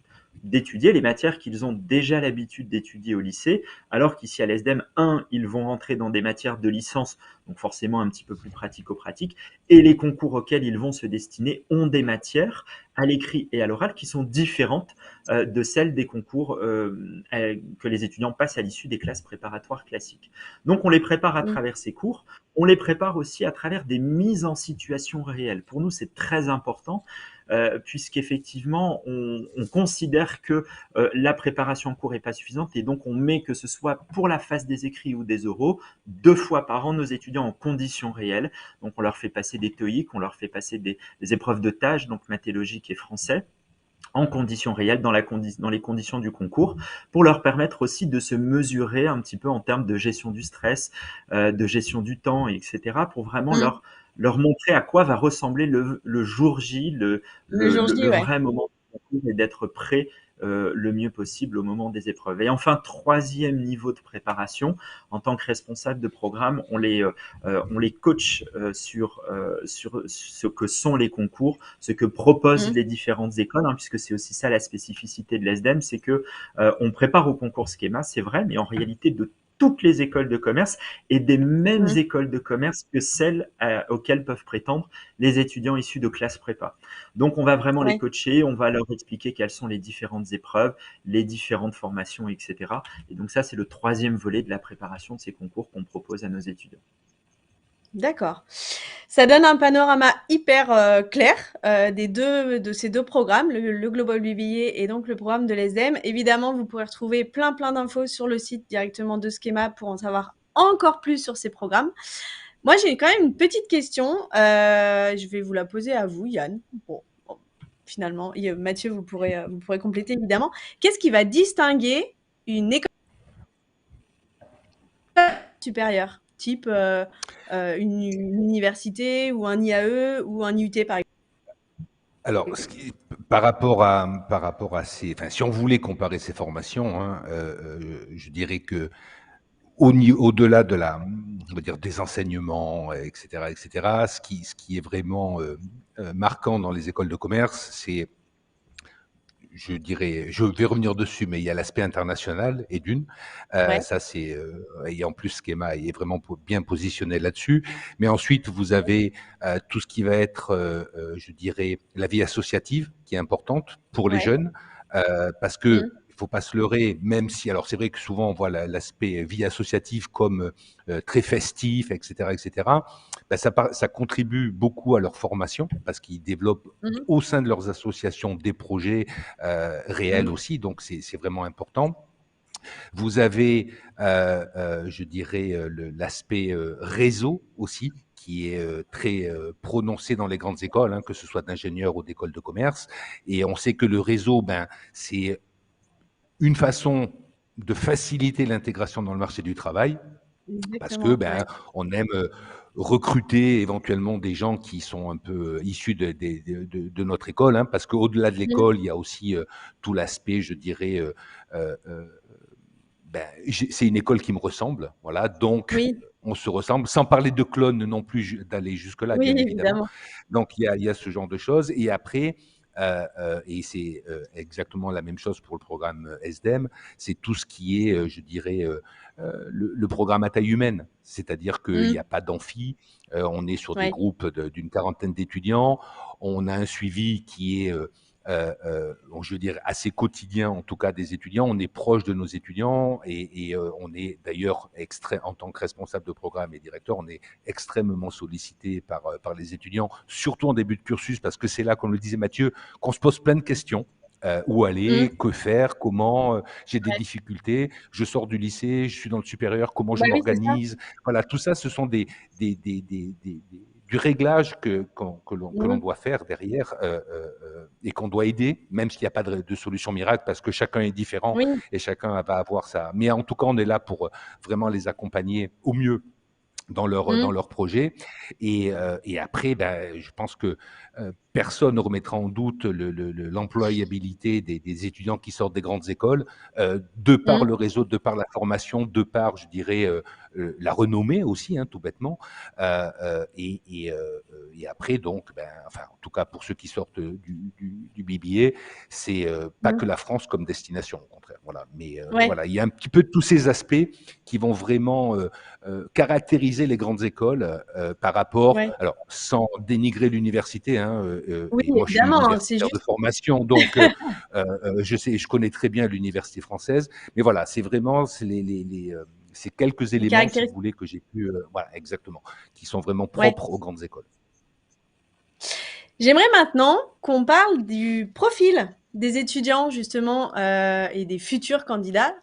d'étudier les matières qu'ils ont déjà l'habitude d'étudier au lycée, alors qu'ici à l'ESDEM, ils vont rentrer dans des matières de licence, donc forcément un petit peu plus pratico-pratiques, et les concours auxquels ils vont se destiner ont des matières à l'écrit et à l'oral qui sont différentes de celles des concours que les étudiants passent à l'issue des classes préparatoires classiques. Donc on les prépare à Mmh. travers ces cours, on les prépare aussi à travers des mises en situation réelles. Pour nous, c'est très important puisqu'effectivement, on considère que la préparation en cours n'est pas suffisante et donc on met, que ce soit pour la phase des écrits ou des oraux, 2 fois par an nos étudiants en conditions réelles. Donc on leur fait passer des TOEIC, on leur fait passer des épreuves de tâches, donc maths et logique et français, en conditions réelles, dans les conditions du concours, pour leur permettre aussi de se mesurer un petit peu en termes de gestion du stress, de gestion du temps, etc., pour vraiment Mmh. leur montrer à quoi va ressembler le jour J, Le jour J, le ouais. vrai moment du concours, et d'être prêt le mieux possible au moment des épreuves. Et enfin, troisième niveau de préparation, en tant que responsable de programme, on les coach sur ce que sont les concours, ce que proposent Mmh. les différentes écoles, hein, puisque c'est aussi ça la spécificité de l'ESDEM, c'est que on prépare au concours schéma, c'est vrai, mais en réalité de toutes les écoles de commerce et des mêmes Mmh. écoles de commerce que celles auxquelles peuvent prétendre les étudiants issus de classes prépa. Donc on va vraiment les Ouais. coacher, on va leur expliquer quelles sont les différentes épreuves, les différentes formations, etc. Et donc ça, c'est le troisième volet de la préparation de ces concours qu'on propose à nos étudiants. D'accord. Ça donne un panorama hyper, clair, de ces 2 programmes, le Global BBA et donc le programme de l'ESDEM. Évidemment, vous pourrez retrouver plein d'infos sur le site directement de Schema pour en savoir encore plus sur ces programmes. Moi, j'ai quand même une petite question, je vais vous la poser à vous, Yann. Bon, finalement, et Mathieu, vous pourrez compléter évidemment. Qu'est-ce qui va distinguer une école supérieure, type, une université ou un IAE ou un IUT, par exemple? Alors, par rapport à ces, enfin, si on voulait comparer ces formations, hein, je dirais que au-delà de la, on va dire, des enseignements, et cetera, ce qui est vraiment marquant dans les écoles de commerce, c'est, je dirais, je vais revenir dessus, mais il y a l'aspect international et Ouais. ça c'est, et en plus Schema est vraiment bien positionné là-dessus. Mais ensuite vous avez tout ce qui va être, je dirais, la vie associative qui est importante pour les Ouais. jeunes, parce que Mmh. il faut pas se leurrer, même si, alors c'est vrai que souvent on voit l'aspect vie associative comme très festif, etc., etc. Ben, ça contribue beaucoup à leur formation parce qu'ils développent Mmh mh. au sein de leurs associations des projets réels Mmh. aussi, donc c'est vraiment important. Vous avez, je dirais, l'aspect réseau aussi, qui est très prononcé dans les grandes écoles, hein, que ce soit d'ingénieurs ou d'écoles de commerce. Et on sait que le réseau, ben, c'est une façon de faciliter l'intégration dans le marché du travail, parce que Exactement, ouais. ben, on aime recruter éventuellement des gens qui sont un peu issus de notre école, hein, parce qu'au-delà de Mmh. l'école, il y a aussi tout l'aspect, je dirais, euh, euh, ben, c'est une école qui me ressemble, voilà, donc Oui, on se ressemble, sans parler de clones non plus, d'aller jusque-là, oui, bien évidemment. évidemment. Donc il y a ce genre de choses. Et après, et c'est exactement la même chose pour le programme SDEM, c'est tout ce qui est, je dirais, le programme à taille humaine. C'est-à-dire qu'il n'y Mmh. a pas d'amphi, on est sur des Ouais. groupes d'une quarantaine d'étudiants, on a un suivi qui est je veux dire, assez quotidien, en tout cas des étudiants. On est proche de nos étudiants et on est d'ailleurs, en tant que responsable de programme et directeur, on est extrêmement sollicité par les étudiants, surtout en début de cursus, parce que c'est là, comme le disait Mathieu, qu'on se pose plein de questions. Où Mmh. aller, que faire, comment, j'ai des Ouais. difficultés, je sors du lycée, je suis dans le supérieur, comment je Bah oui, c'est ça. m'organise. Voilà, tout ça, ce sont du du réglage que l'on Mmh. doit faire derrière et qu'on doit aider, même s'il n'y a pas de solution miracle, parce que chacun est différent Oui. et chacun va avoir ça. Mais en tout cas, on est là pour vraiment les accompagner au mieux dans Mmh. leur projet. Et après, ben, je pense que personne ne remettra en doute l'employabilité des étudiants qui sortent des grandes écoles, de par Mmh. le réseau, de par la formation, de par, je dirais, la renommée aussi, hein, tout bêtement. Et après, donc, ben, enfin, en tout cas pour ceux qui sortent du BBA, c'est pas Mmh. que la France comme destination, au contraire. Voilà. Mais Ouais. voilà, il y a un petit peu de tous ces aspects qui vont vraiment caractériser les grandes écoles par rapport, Ouais. alors sans dénigrer l'université, hein, Oui, et moi je suis évidemment, hein, c'est universitaire de juste formation, donc je connais très bien l'université française, mais voilà, c'est vraiment ces quelques une éléments, si vous caractéristique. voulez, que j'ai pu, voilà, exactement, qui sont vraiment Ouais. propres aux grandes écoles. J'aimerais maintenant qu'on parle du profil des étudiants justement et des futurs candidats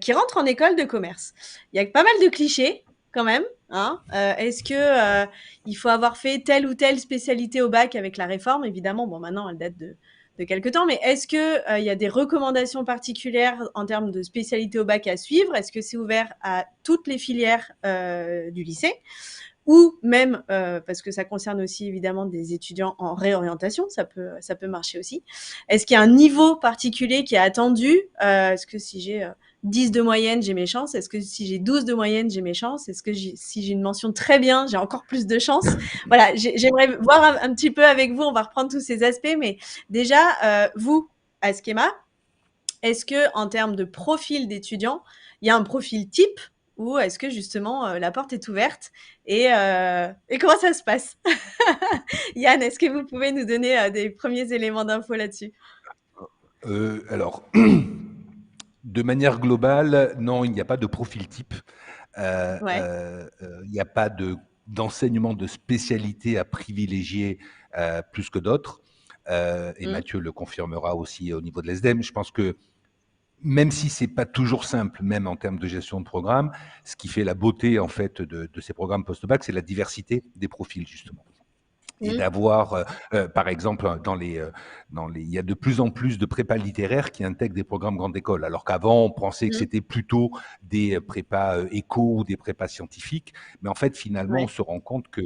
qui rentrent en école de commerce. Il y a pas mal de clichés quand même. Hein. Est-ce que il faut avoir fait telle ou telle spécialité au bac avec la réforme? Évidemment, bon maintenant elle date de quelques temps, mais est-ce que il y a des recommandations particulières en termes de spécialité au bac à suivre? Est-ce que c'est ouvert à toutes les filières du lycée? Ou même, parce que ça concerne aussi évidemment des étudiants en réorientation, ça peut marcher aussi. Est-ce qu'il y a un niveau particulier qui est attendu? Est-ce que si j'ai 10 de moyenne, j'ai mes chances? Est-ce que si j'ai 12 de moyenne, j'ai mes chances? Est-ce que si j'ai une mention très bien, j'ai encore plus de chances? Voilà, j'aimerais voir un petit peu avec vous, on va reprendre tous ces aspects, mais déjà, vous, à Schema, est-ce que en termes de profil d'étudiant, il y a un profil type ou est-ce que justement la porte est ouverte et comment ça se passe? Yann, est-ce que vous pouvez nous donner des premiers éléments d'infos là-dessus? Alors, de manière globale, non, il n'y a pas de profil type. Ouais. Il n'y a pas d'enseignement de spécialité à privilégier plus que d'autres. Et Mmh. Mathieu le confirmera aussi au niveau de l'ESDEM. Je pense que même si c'est pas toujours simple, même en termes de gestion de programme, ce qui fait la beauté en fait de ces programmes post-bac, c'est la diversité des profils justement. Et Mmh. d'avoir, par exemple, il y a de plus en plus de prépas littéraires qui intègrent des programmes grande école, alors qu'avant, on pensait que Mmh. c'était plutôt des prépas éco ou des prépas scientifiques. Mais en fait, finalement, on Ouais. se rend compte que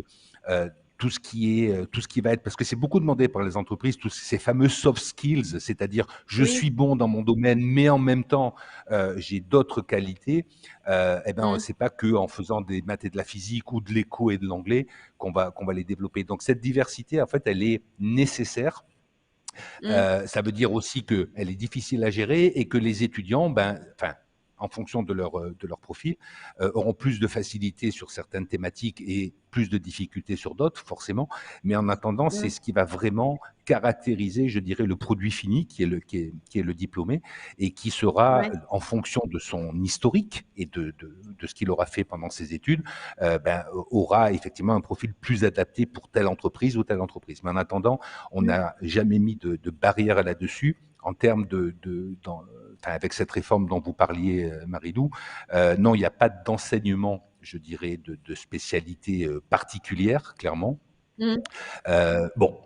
euh, tout ce qui va être, parce que c'est beaucoup demandé par les entreprises, tous ces fameux soft skills, c'est-à-dire je Oui. suis bon dans mon domaine, mais en même temps, j'ai d'autres qualités. Eh ben, Mmh. c'est pas que en faisant des maths et de la physique ou de l'éco et de l'anglais qu'on va les développer. Donc cette diversité, en fait, elle est nécessaire. Mmh. Ça veut dire aussi qu'elle est difficile à gérer et que les étudiants, ben, enfin, en fonction de leur profil, auront plus de facilité sur certaines thématiques et plus de difficultés sur d'autres, forcément. Mais en attendant, c'est Mmh. ce qui va vraiment caractériser, je dirais, le produit fini, qui est le diplômé, et qui sera, Ouais. en fonction de son historique et de ce qu'il aura fait pendant ses études, ben, aura effectivement un profil plus adapté pour telle entreprise ou telle entreprise. Mais en attendant, on Mmh. n'a jamais mis de barrière là-dessus en termes enfin, avec cette réforme dont vous parliez, Maridou. Non, il n'y a pas d'enseignement, je dirais, de spécialité particulière, clairement. Mmh. Bon,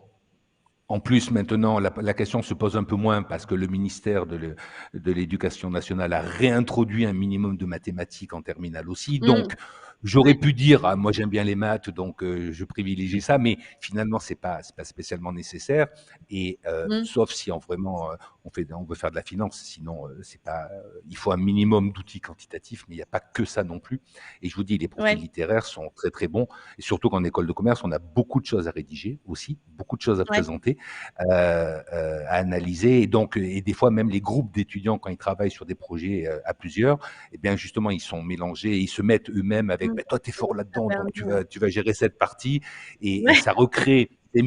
en plus, maintenant, la question se pose un peu moins parce que le ministère de l'Éducation nationale a réintroduit un minimum de mathématiques en terminale aussi. Mmh. Donc, j'aurais Ouais. pu dire, ah, moi j'aime bien les maths, donc je privilégie ça, mais finalement, c'est pas spécialement nécessaire. Et Mmh. sauf si vraiment on veut faire de la finance, sinon c'est pas. Il faut un minimum d'outils quantitatifs, mais il n'y a pas que ça non plus. Et je vous dis, les profils Ouais. littéraires sont très très bons, et surtout qu'en école de commerce, on a beaucoup de choses à rédiger aussi, beaucoup de choses à Ouais. présenter, à analyser, et donc et des fois même les groupes d'étudiants quand ils travaillent sur des projets à plusieurs, eh bien justement ils sont mélangés et ils se mettent eux-mêmes avec, Mmh. ben, toi tu es fort Ça là-dedans, donc permet, tu vas gérer cette partie, et ouais. ça recrée des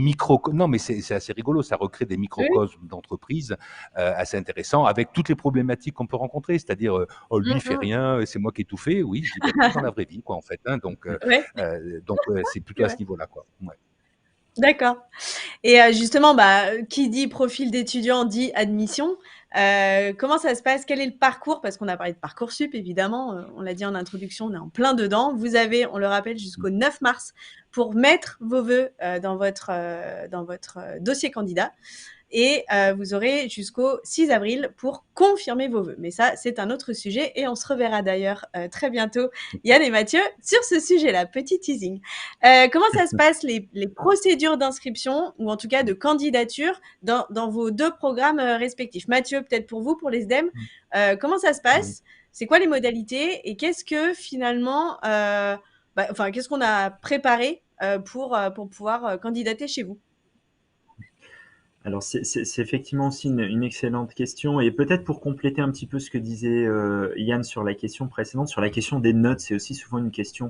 non mais c'est assez rigolo, ça recrée des Oui. microcosmes d'entreprise assez intéressants avec toutes les problématiques qu'on peut rencontrer, c'est-à-dire oh lui il Mmh fait mh. rien, c'est moi qui ai tout fait, oui je dis ben, comme dans la vraie vie quoi en fait, hein, Ouais, c'est plutôt c'est à ce vrai. niveau-là quoi. Ouais. D'accord. Et justement, bah, qui dit profil d'étudiant dit admission. Comment ça se passe? Quel est le parcours? Parce qu'on a parlé de Parcoursup, évidemment, on l'a dit en introduction, on est en plein dedans. Vous avez, on le rappelle, jusqu'au 9 mars pour mettre vos vœux dans votre dossier candidat. Et vous aurez jusqu'au 6 avril pour confirmer vos vœux. Mais ça, c'est un autre sujet et on se reverra d'ailleurs très bientôt, Yann et Mathieu, sur ce sujet-là. Petit teasing. Comment ça se passe, les procédures d'inscription ou en tout cas de candidature dans vos deux programmes respectifs? Mathieu, peut-être pour vous, pour les SDEM, comment ça se passe? C'est quoi les modalités et qu'est-ce que finalement, qu'est-ce qu'on a préparé pour pouvoir candidater chez vous? Alors c'est effectivement aussi une excellente question et peut-être pour compléter un petit peu ce que disait Yann sur la question précédente, sur la question des notes, c'est aussi souvent une question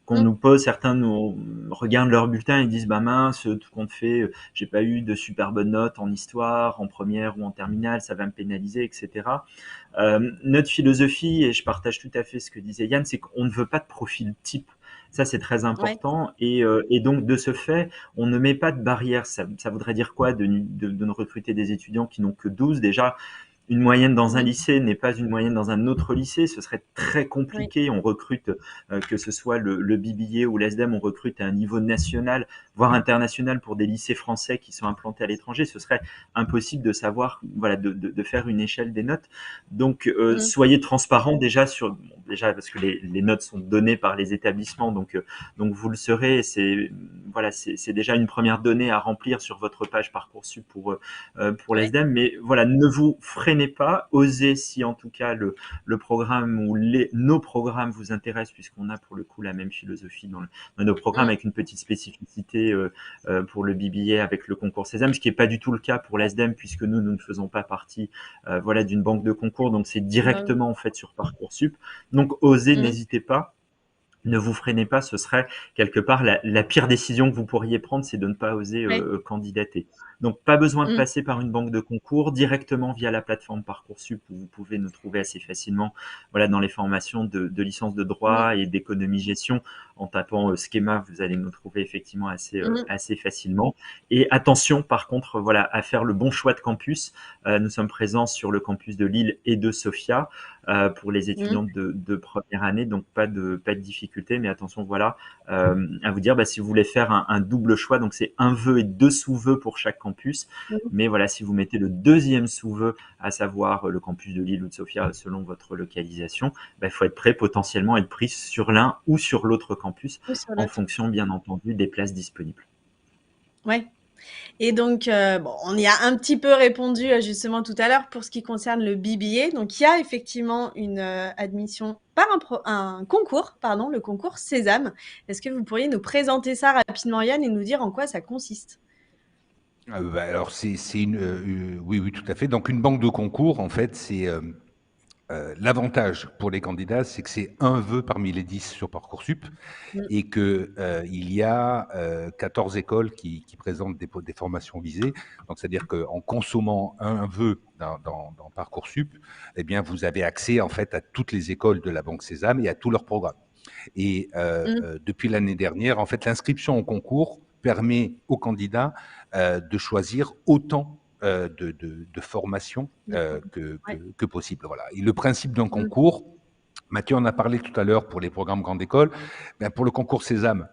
qu'on nous pose. Certains nous regardent leur bulletin et disent bah mince, tout compte fait, j'ai pas eu de super bonnes notes en histoire, en première ou en terminale, ça va me pénaliser, etc. Notre philosophie, et je partage tout à fait ce que disait Yann, c'est qu'on ne veut pas de profil type. Ça, c'est très important. Et donc, de ce fait, on ne met pas de barrière. Ça voudrait dire quoi de ne recruter des étudiants qui n'ont que 12? Déjà, une moyenne dans un lycée n'est pas une moyenne dans un autre lycée. Ce serait très compliqué. On recrute, que ce soit le BBA ou l'ESDEM, on recrute à un niveau national, voire international pour des lycées français qui sont implantés à l'étranger. Ce serait impossible de savoir, voilà, de faire une échelle des notes. Donc, soyez transparents déjà déjà parce que les notes sont données par les établissements, donc vous le serez. C'est déjà une première donnée à remplir sur votre page Parcoursup pour l'ESDEM. Mais voilà, ne vous freinez pas, osez si en tout cas le programme ou nos programmes vous intéressent, puisqu'on a pour le coup la même philosophie dans nos programmes, avec une petite spécificité pour le BBA avec le concours Sésame, ce qui n'est pas du tout le cas pour l'ESDEM, puisque nous ne faisons pas partie d'une banque de concours, donc c'est directement en fait sur Parcoursup. Donc osez, n'hésitez pas. Ne vous freinez pas, ce serait quelque part la pire décision que vous pourriez prendre, c'est de ne pas oser candidater. Donc pas besoin de passer par une banque de concours, directement via la plateforme Parcoursup où vous pouvez nous trouver assez facilement, voilà, dans les formations de licence de droit et d'économie-gestion. En tapant schéma, vous allez nous trouver effectivement assez facilement. Et attention par contre, voilà, à faire le bon choix de campus. Nous sommes présents sur le campus de Lille et de Sofia pour les étudiants de première année, donc pas de difficulté, mais attention, voilà, à vous dire, si vous voulez faire un double choix, donc c'est un vœu et 2 sous-vœux pour chaque campus, mais voilà, si vous mettez le deuxième sous-vœu, à savoir le campus de Lille ou de Sofia, selon votre localisation, il faut être prêt potentiellement à être pris sur l'un ou sur l'autre campus, en fonction, bien entendu, des places disponibles. Ouais. Et donc, on y a un petit peu répondu justement tout à l'heure pour ce qui concerne le BBA. Donc, il y a effectivement une admission par un concours, le concours Sésame. Est-ce que vous pourriez nous présenter ça rapidement, Yann, et nous dire en quoi ça consiste? Alors, oui, tout à fait. Donc, une banque de concours, en fait, c'est l'avantage pour les candidats, c'est que c'est un vœu parmi les 10 sur Parcoursup et qu'il y a 14 écoles qui présentent des formations visées. Donc, c'est-à-dire qu'en consommant un vœu dans Parcoursup, eh bien, vous avez accès en fait à toutes les écoles de la Banque Sésame et à tous leurs programmes. Et depuis l'année dernière, en fait, l'inscription au concours permet aux candidats de choisir autant de formation que possible. Voilà. Et le principe d'un concours, Mathieu en a parlé tout à l'heure pour les programmes grande école, pour le concours Sésame,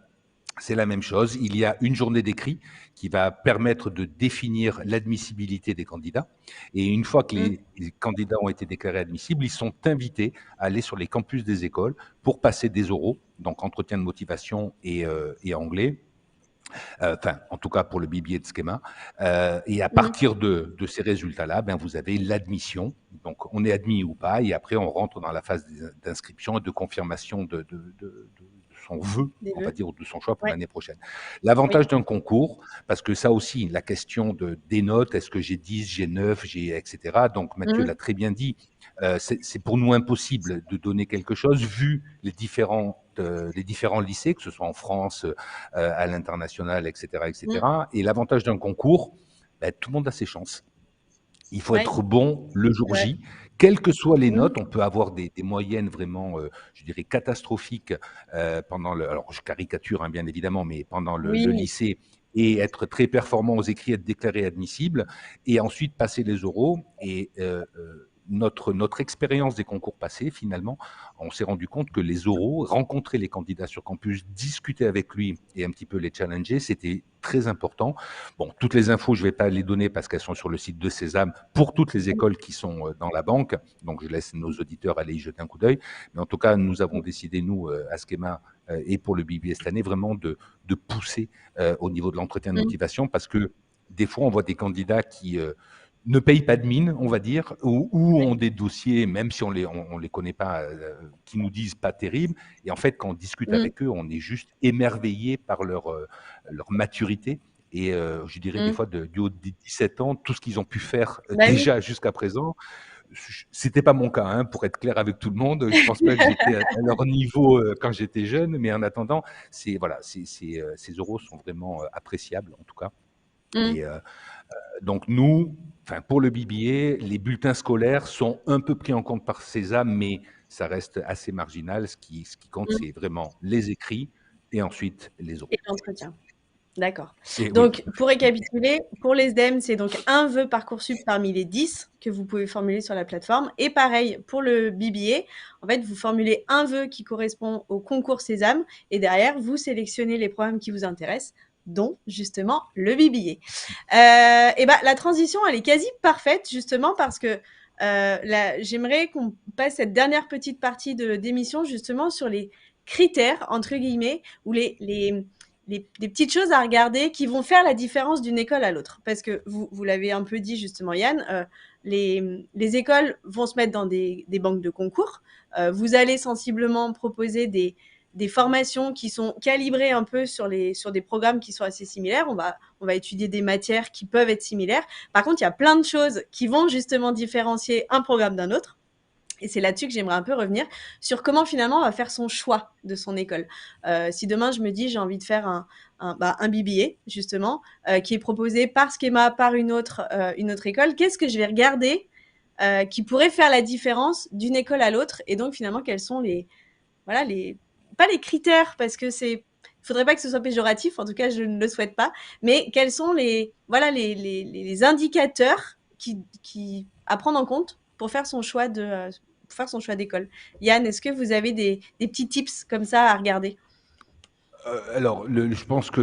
c'est la même chose. Il y a une journée d'écrit qui va permettre de définir l'admissibilité des candidats. Et une fois que les candidats ont été déclarés admissibles, ils sont invités à aller sur les campus des écoles pour passer des oraux, donc entretien de motivation et anglais. En tout cas pour le BBA de schéma. Et à partir de ces résultats-là, vous avez l'admission. Donc, on est admis ou pas. Et après, on rentre dans la phase d'inscription et de confirmation de son vœu, on va dire, de son choix pour l'année prochaine. L'avantage d'un concours, parce que ça aussi, la question des notes, est-ce que j'ai 10, j'ai 9, etc. Donc, Mathieu l'a très bien dit, c'est pour nous impossible de donner quelque chose, vu les différents lycées, que ce soit en France, à l'international, etc. Et l'avantage d'un concours, tout le monde a ses chances. Il faut être bon le jour J. Quelles que soient les notes, on peut avoir des moyennes vraiment, je dirais, catastrophiques pendant alors je caricature bien évidemment, mais pendant le lycée, et être très performant aux écrits, être déclaré admissible, et ensuite passer les oraux. Et notre expérience des concours passés, finalement, on s'est rendu compte que les oraux, rencontrer les candidats sur campus, discuter avec lui et un petit peu les challenger, c'était très important. Bon, toutes les infos, je ne vais pas les donner parce qu'elles sont sur le site de Sésame pour toutes les écoles qui sont dans la banque. Donc, je laisse nos auditeurs aller y jeter un coup d'œil. Mais en tout cas, nous avons décidé, nous, à Schema et pour le BBA cette année, vraiment de pousser au niveau de l'entretien de motivation, parce que des fois, on voit des candidats qui ne payent pas de mine, on va dire, ou ont des dossiers, même si on les connaît pas, qui nous disent pas terribles. Et en fait, quand on discute avec eux, on est juste émerveillé par leur maturité. Et je dirais des fois du haut de 17 ans, tout ce qu'ils ont pu faire déjà jusqu'à présent. C'était pas mon cas, hein, pour être clair avec tout le monde. Je pense pas que j'étais à leur niveau quand j'étais jeune, mais en attendant, ces euros sont vraiment appréciables en tout cas. Et donc nous, pour le BBA, les bulletins scolaires sont un peu pris en compte par Sésame, mais ça reste assez marginal. Ce qui compte, c'est vraiment les écrits et ensuite les oraux. Et l'entretien. D'accord. Donc, pour récapituler, pour les SDEM, c'est donc un vœu Parcoursup parmi les 10 que vous pouvez formuler sur la plateforme. Et pareil, pour le BBA, en fait, vous formulez un vœu qui correspond au concours Sésame et derrière, vous sélectionnez les programmes qui vous intéressent, dont justement le BBA. Et la transition, elle est quasi parfaite, justement, parce que j'aimerais qu'on passe cette dernière petite partie d'émission, justement, sur les critères, entre guillemets, ou des petites choses à regarder qui vont faire la différence d'une école à l'autre. Parce que vous l'avez un peu dit justement, Yann, les écoles vont se mettre dans des banques de concours. Vous allez sensiblement proposer des formations qui sont calibrées un peu sur des programmes qui sont assez similaires. On va étudier des matières qui peuvent être similaires. Par contre, il y a plein de choses qui vont justement différencier un programme d'un autre. Et c'est là-dessus que j'aimerais un peu revenir sur comment finalement on va faire son choix de son école. Si demain je me dis j'ai envie de faire un BBA justement qui est proposé par Schema, par une autre école, qu'est-ce que je vais regarder qui pourrait faire la différence d'une école à l'autre, et donc finalement quels sont pas les critères, parce que faudrait pas que ce soit péjoratif, en tout cas je ne le souhaite pas, mais quels sont les indicateurs qui à prendre en compte pour faire son choix d'école. Yann, est-ce que vous avez des petits tips comme ça à regarder? Alors, je pense que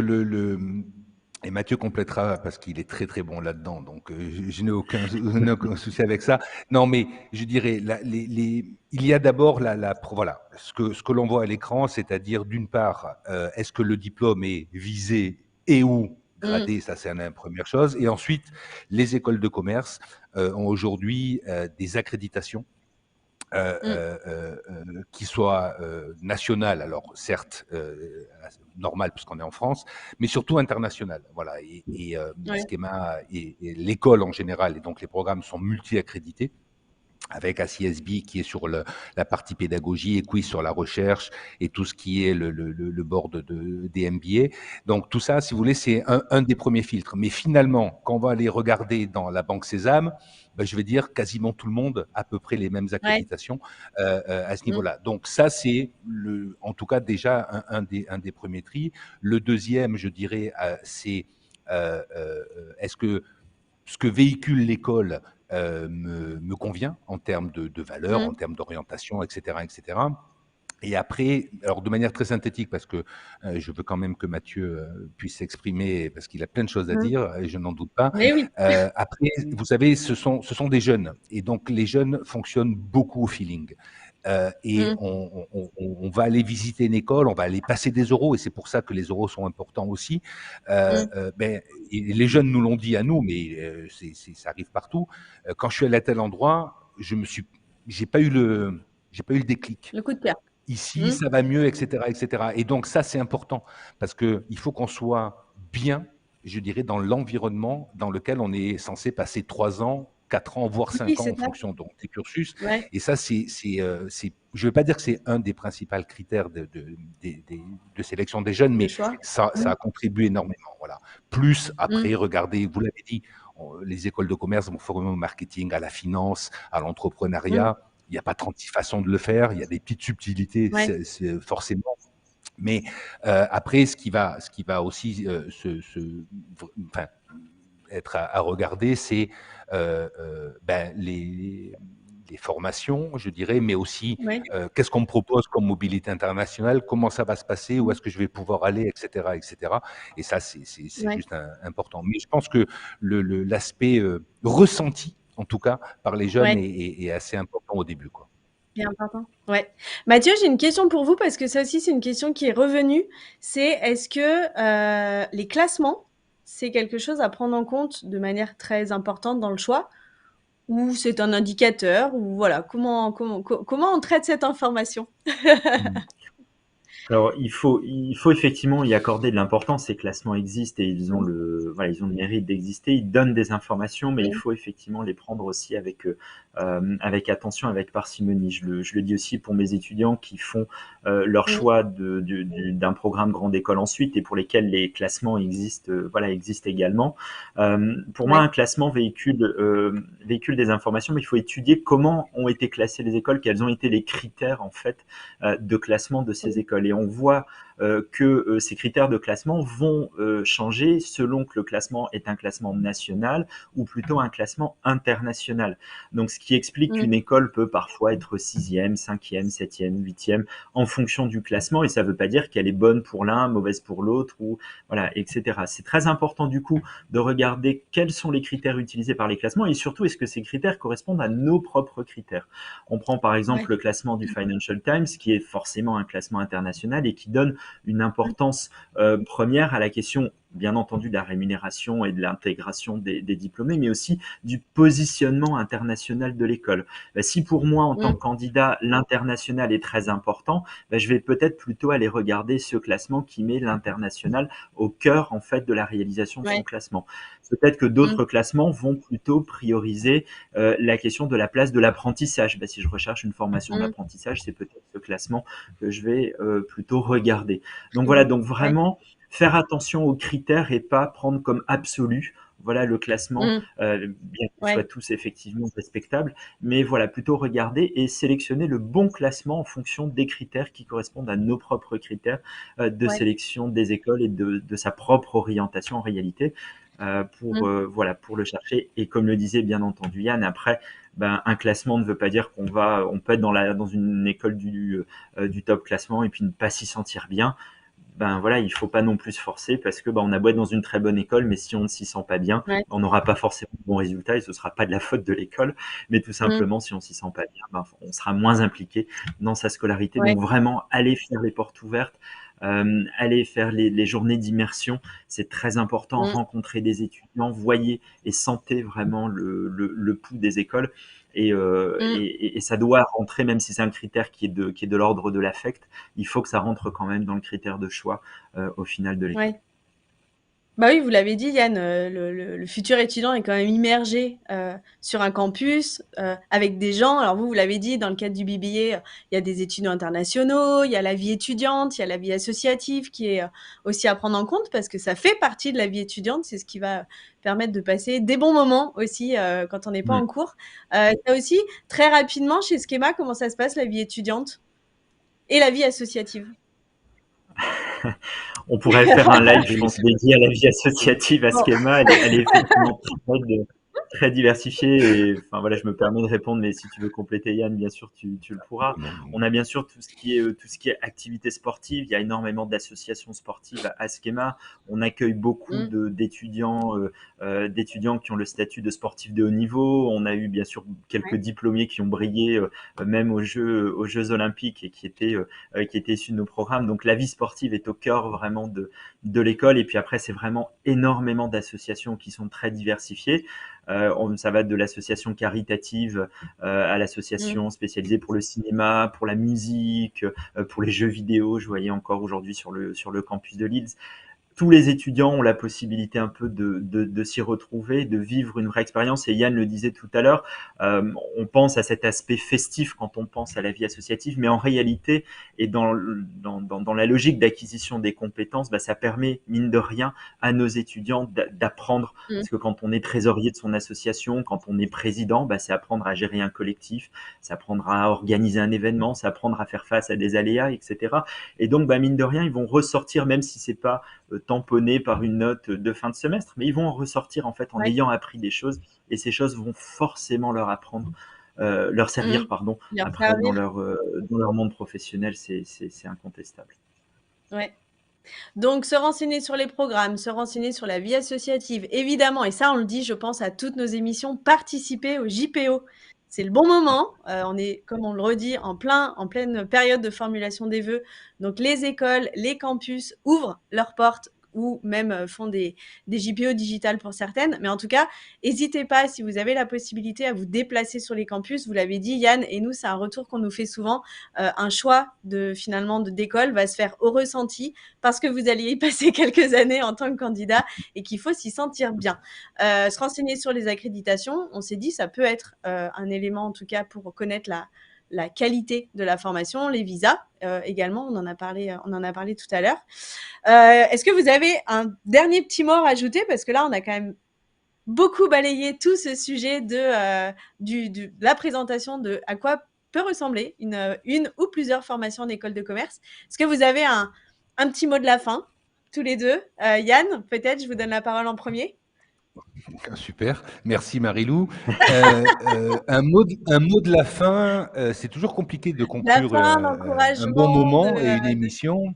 et Mathieu complétera parce qu'il est très très bon là-dedans, donc je n'ai aucun souci avec ça. Non, mais je dirais, il y a d'abord voilà, ce que l'on voit à l'écran, c'est-à-dire d'une part, est-ce que le diplôme est visé et ou gradé, ça c'est une première chose, et ensuite, les écoles de commerce ont aujourd'hui des accréditations qui soient nationales, alors certes normales puisqu'on est en France, mais surtout internationales. Voilà. Et Schema et l'école en général, et donc les programmes sont multi-accrédités, avec ACSB qui est sur la partie pédagogie, et Quiz sur la recherche, et tout ce qui est le board des MBA. Donc tout ça, si vous voulez, c'est un des premiers filtres. Mais finalement, quand on va aller regarder dans la banque Sésame, je vais dire quasiment tout le monde a à peu près les mêmes accréditations à ce niveau-là. Donc ça, c'est en tout cas déjà un des premiers tris. Le deuxième, je dirais, c'est est-ce que ce que véhicule l'école me convient en termes de valeur, en termes d'orientation, etc., etc. Et après, alors de manière très synthétique, parce que je veux quand même que Mathieu puisse s'exprimer, parce qu'il a plein de choses à dire, et je n'en doute pas. Oui. Après, vous savez, ce sont des jeunes, et donc les jeunes fonctionnent beaucoup au feeling. Et on va aller visiter une école, on va aller passer des oraux, et c'est pour ça que les oraux sont importants aussi. Et les jeunes nous l'ont dit à nous, mais ça arrive partout. Quand je suis allé à tel endroit, j'ai pas eu le déclic. Le coup de cœur. Ici, ça va mieux, etc., etc. Et donc ça, c'est important parce que il faut qu'on soit bien, je dirais, dans l'environnement dans lequel on est censé passer 3 ans, 4 ans, voire 5 ans en fonction des cursus. Et ça, je ne veux pas dire que c'est un des principaux critères de sélection des jeunes, mais ça a contribué énormément. Voilà. Plus après, regardez, vous l'avez dit, les écoles de commerce vont former au marketing, à la finance, à l'entrepreneuriat. Il n'y a pas 36 façons de le faire, il y a des petites subtilités, forcément. Mais après, ce qui va aussi enfin, être à regarder, c'est ben, les formations, je dirais, mais aussi Ouais. qu'est-ce qu'on me propose comme mobilité internationale, comment ça va se passer, où Mmh. est-ce que je vais pouvoir aller, etc., etc. Et ça, c'est Ouais. juste important. Mais je pense que l'aspect ressenti, en tout cas, par les jeunes, Ouais. est assez important au début, quoi. C'est important. Ouais. Mathieu, j'ai une question pour vous parce que ça aussi, c'est une question qui est revenue. C'est est-ce que les classements, c'est quelque chose à prendre en compte de manière très importante dans le choix ou c'est un indicateur ou voilà, comment on traite cette information? Mm. Alors, il faut effectivement y accorder de l'importance. Ces classements existent et ils ont Mmh. voilà, ils ont le mérite d'exister. Ils donnent des informations, mais il Oui. faut effectivement les prendre aussi avec attention, avec parcimonie. Je le dis aussi pour mes étudiants qui font leur Mmh. choix d'un programme grande école ensuite et pour lesquels les classements existent, voilà, existent également. Pour moi, Ouais. un classement véhicule des informations, mais il faut étudier comment ont été classées les écoles, quels ont été les critères en fait de classement de ces Mmh. écoles. Et on voit que ces critères de classement vont changer selon que le classement est un classement national ou plutôt un classement international. Donc, ce qui explique Mmh. qu'une école peut parfois être sixième, cinquième, septième, huitième en fonction du classement. Et ça ne veut pas dire qu'elle est bonne pour l'un, mauvaise pour l'autre, ou voilà, etc. C'est très important du coup de regarder quels sont les critères utilisés par les classements et surtout est-ce que ces critères correspondent à nos propres critères. On prend par exemple Ouais. le classement du Financial Times, qui est forcément un classement international et qui donne une Mmh. importance première à la question, bien entendu, de la rémunération et de l'intégration des diplômés, mais aussi du positionnement international de l'école. Si pour moi, en tant Mmh. que candidat, l'international est très important, je vais peut-être plutôt aller regarder ce classement qui met l'international au cœur en fait de la réalisation de son Ouais. classement. Peut-être que Mmh. d'autres classements vont plutôt prioriser la question de la place de l'apprentissage. Si je recherche une formation Mmh. d'apprentissage, c'est peut-être ce classement que je vais plutôt regarder. Donc voilà, Mmh. donc Ouais. vraiment faire attention aux critères et pas prendre comme absolu voilà le classement, Mmh. bien qu'ils soient Ouais. tous effectivement respectables, mais voilà, plutôt regarder et sélectionner le bon classement en fonction des critères qui correspondent à nos propres critères de Ouais. sélection des écoles et de sa propre orientation en réalité. Mmh. Voilà, pour le chercher. Et comme le disait bien entendu Yann, après, un classement ne veut pas dire on peut être dans une école du top classement et puis ne pas s'y sentir bien. Voilà, il faut pas non plus se forcer parce que on a beau être dans une très bonne école, mais si on ne s'y sent pas bien, Ouais. on n'aura pas forcément de bons résultats et ce sera pas de la faute de l'école, mais tout Mmh. simplement si on s'y sent pas bien, on sera moins impliqué dans sa scolarité. Ouais. Donc vraiment, aller faire les portes ouvertes, aller faire les journées d'immersion, c'est très important. Mmh. Rencontrer des étudiants, voyez et sentez vraiment le pouls des écoles. Mmh. Et ça doit rentrer, même si c'est un critère qui est de l'ordre de l'affect, il faut que ça rentre quand même dans le critère de choix au final de l'école. Ouais. Bah oui, vous l'avez dit Yann, le futur étudiant est quand même immergé, sur un campus, avec des gens alors vous l'avez dit dans le cadre du BBA, il y a des étudiants internationaux, il y a la vie étudiante, il y a la vie associative qui est, aussi à prendre en compte parce que ça fait partie de la vie étudiante. C'est ce qui va permettre de passer des bons moments aussi, quand on n'est pas Mm. en cours. Ça aussi, très rapidement chez Schema, comment ça se passe la vie étudiante et la vie associative? On pourrait faire un live, je Oui, pense, dédié à la vie associative à Bon. Schema. Elle est effectivement très diversifiée. Et enfin voilà, je me permets de répondre, mais si tu veux compléter Yann, bien sûr, tu le pourras. non, On a bien sûr tout ce qui est activité sportive. Il y a énormément d'associations sportives à Schema. On accueille beaucoup Mmh. d'étudiants qui ont le statut de sportif de haut niveau. On a eu bien sûr quelques Ouais. diplômés qui ont brillé même aux Jeux Olympiques et qui étaient issus de nos programmes. Donc la vie sportive est au cœur vraiment de l'école. Et puis après, c'est vraiment énormément d'associations qui sont très diversifiées. Ça va de l'association caritative à Mmh. l'association spécialisée pour le cinéma, pour la musique, pour les jeux vidéo. Je voyais encore aujourd'hui sur le campus de Lille. tous les étudiants ont la possibilité un peu de s'y retrouver, de vivre une vraie expérience. Et Yann le disait tout à l'heure, on pense à cet aspect festif quand on pense à la vie associative, mais en réalité, et dans la logique d'acquisition des compétences, ça permet, mine de rien, à nos étudiants d'apprendre. Mmh. Parce que quand on est trésorier de son association, quand on est président, c'est apprendre à gérer un collectif, c'est apprendre à organiser un événement, c'est apprendre à faire face à des aléas, etc. Et donc, mine de rien, ils vont ressortir, même si c'est pas tamponné par une note de fin de semestre, mais ils vont en ressortir en fait en Ouais. ayant appris des choses, et ces choses vont forcément leur servir, pardon, Leur après servir. dans leur monde professionnel, c'est incontestable. Ouais. Donc, se renseigner sur les programmes, se renseigner sur la vie associative, évidemment, et ça, on le dit, je pense, à toutes nos émissions, participer au JPO. C'est le bon moment. On est, comme on le redit, en pleine période de formulation des vœux. Donc, les écoles, les campus ouvrent leurs portes ou même font des JPO digitales pour certaines. Mais en tout cas, n'hésitez pas, si vous avez la possibilité, à vous déplacer sur les campus. Vous l'avez dit, Yann, et nous, c'est un retour qu'on nous fait souvent. Un choix d'école va se faire au ressenti parce que vous alliez y passer quelques années en tant que candidat et qu'il faut s'y sentir bien. Se renseigner sur les accréditations, on s'est dit, ça peut être un élément, en tout cas, pour connaître la qualité de la formation, les visas également, on en a parlé tout à l'heure. Est-ce que vous avez un dernier petit mot à rajouter? Parce que là, on a quand même beaucoup balayé tout ce sujet de la présentation de à quoi peut ressembler une ou plusieurs formations en école de commerce. Est-ce que vous avez un petit mot de la fin, tous les deux? Yann, peut-être, je vous donne la parole en premier. Super, merci Marilou. Un mot de la fin, c'est toujours compliqué de La conclure fin, un bon l'encouragement moment et une émission.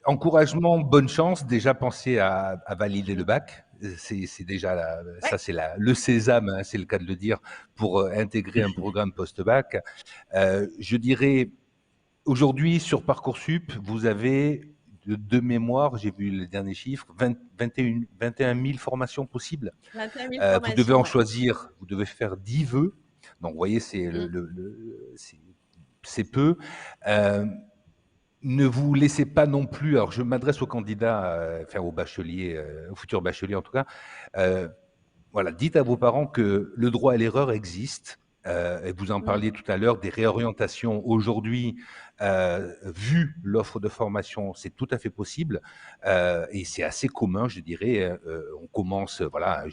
Encouragement, bonne chance. Déjà, pensez à valider le bac. C'est déjà ça, c'est le sésame, hein, c'est le cas de le dire, pour intégrer un programme post-bac. Je dirais, aujourd'hui, sur Parcoursup, vous avez de mémoire, j'ai vu les derniers chiffres, 21 000 formations possibles. 21 000 Vous devez formations, en choisir, vous devez faire 10 vœux. Donc, vous voyez, c'est c'est peu. Ne vous laissez pas non plus, alors je m'adresse aux candidats, enfin aux bacheliers, aux futurs bacheliers en tout cas, voilà, dites à vos parents que le droit à l'erreur existe. Et vous en parliez tout à l'heure, des réorientations aujourd'hui, vu l'offre de formation, c'est tout à fait possible et c'est assez commun, je dirais. On commence, voilà,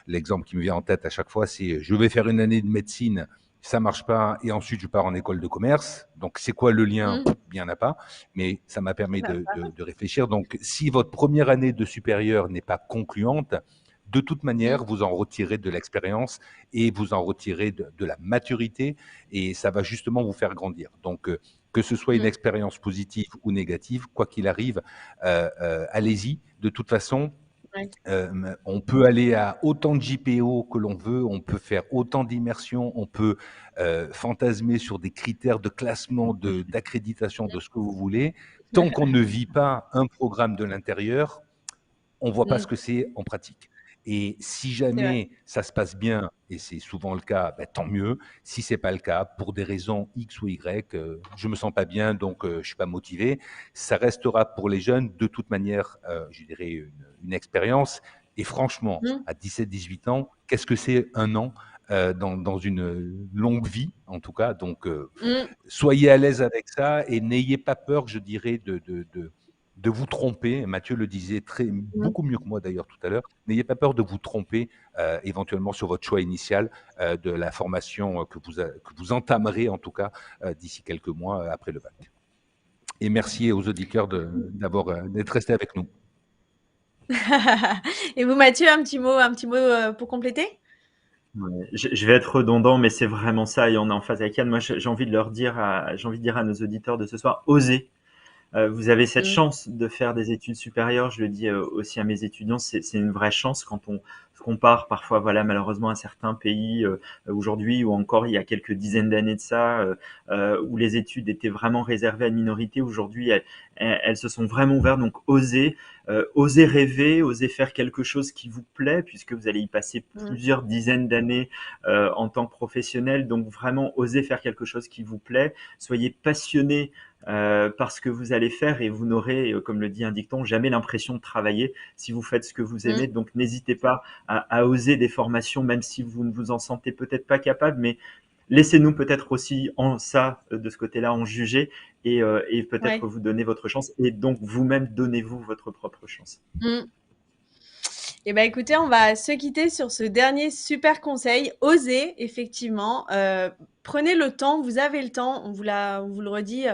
l'exemple qui me vient en tête à chaque fois, c'est je vais faire une année de médecine, ça marche pas, et ensuite je pars en école de commerce. Donc c'est quoi le lien? Il n'y en a pas, mais ça m'a permis de réfléchir. Donc si votre première année de supérieur n'est pas concluante, de toute manière, vous en retirez de l'expérience et vous en retirez de la maturité et ça va justement vous faire grandir. Donc, que ce soit une expérience positive ou négative, quoi qu'il arrive, allez-y. De toute façon, on peut aller à autant de JPO que l'on veut, on peut faire autant d'immersion, on peut fantasmer sur des critères de classement, d'accréditation, de ce que vous voulez. Tant qu'on ne vit pas un programme de l'intérieur, on ne voit pas ce que c'est en pratique. Et si jamais ça se passe bien, et c'est souvent le cas, tant mieux. Si ce n'est pas le cas, pour des raisons X ou Y, je ne me sens pas bien, donc je ne suis pas motivé, ça restera pour les jeunes de toute manière, je dirais, une expérience. Et franchement, à 17-18 ans, qu'est-ce que c'est un an dans une longue vie, en tout cas. Donc, soyez à l'aise avec ça et n'ayez pas peur, je dirais, de vous tromper. Mathieu le disait beaucoup mieux que moi d'ailleurs tout à l'heure. N'ayez pas peur de vous tromper éventuellement sur votre choix initial de la formation que vous entamerez en tout cas d'ici quelques mois après le bac. Et merci aux auditeurs d'être restés avec nous. Et vous, Mathieu, un petit mot pour compléter? Ouais, je vais être redondant, mais c'est vraiment ça, et on est en phase avec Yann. Moi, j'ai envie de dire à nos auditeurs de ce soir, osez. Vous avez cette chance de faire des études supérieures. Je le dis aussi à mes étudiants, c'est une vraie chance quand on se compare parfois, voilà, malheureusement à certains pays aujourd'hui, ou encore il y a quelques dizaines d'années de ça, où les études étaient vraiment réservées à une minorité. Aujourd'hui, elles se sont vraiment ouvertes. Donc, osez rêver, osez faire quelque chose qui vous plaît, puisque vous allez y passer plusieurs dizaines d'années en tant que professionnel. Donc, vraiment, osez faire quelque chose qui vous plaît. Soyez passionné parce que vous allez faire et vous n'aurez, comme le dit un dicton, jamais l'impression de travailler si vous faites ce que vous aimez. Donc n'hésitez pas à oser des formations, même si vous ne vous en sentez peut-être pas capable, mais laissez-nous peut-être aussi en ça, de ce côté-là, en juger et peut-être Ouais. vous donner votre chance et donc vous-même donnez-vous votre propre chance. Eh ben, écoutez, on va se quitter sur ce dernier super conseil. Osez, effectivement. Prenez le temps, vous avez le temps. On vous le redit.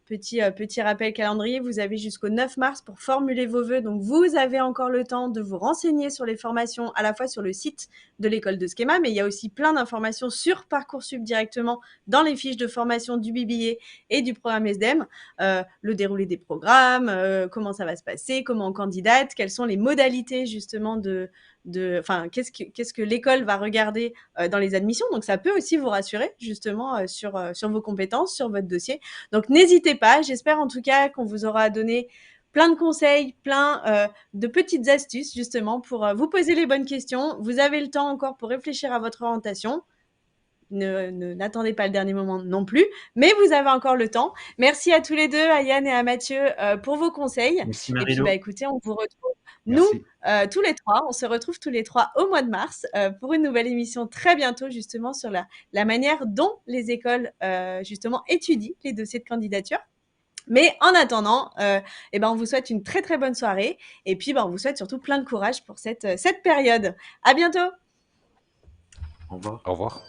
Petit rappel calendrier, vous avez jusqu'au 9 mars pour formuler vos vœux. Donc, vous avez encore le temps de vous renseigner sur les formations, à la fois sur le site de l'école de Schema, mais il y a aussi plein d'informations sur Parcoursup directement dans les fiches de formation du BBA et du programme SDEM. Le déroulé des programmes, comment ça va se passer, comment on candidate, quelles sont les modalités justement enfin, qu'est-ce que l'école va regarder dans les admissions. Donc, ça peut aussi vous rassurer justement sur vos compétences, sur votre dossier. Donc, n'hésitez pas. J'espère en tout cas qu'on vous aura donné plein de conseils, plein de petites astuces justement pour vous poser les bonnes questions. Vous avez le temps encore pour réfléchir à votre orientation. N'attendez pas le dernier moment non plus, mais vous avez encore le temps. Merci à tous les deux, à Yann et à Mathieu, pour vos conseils. Merci Et puis, Marie-Lo. écoutez, on vous retrouve, nous, Merci. tous les trois. On se retrouve tous les trois au mois de mars pour une nouvelle émission très bientôt, justement, sur la manière dont les écoles, justement, étudient les dossiers de candidature. Mais en attendant, on vous souhaite une très, très bonne soirée. Et puis, on vous souhaite surtout plein de courage pour cette période. À bientôt! Au revoir. Au revoir.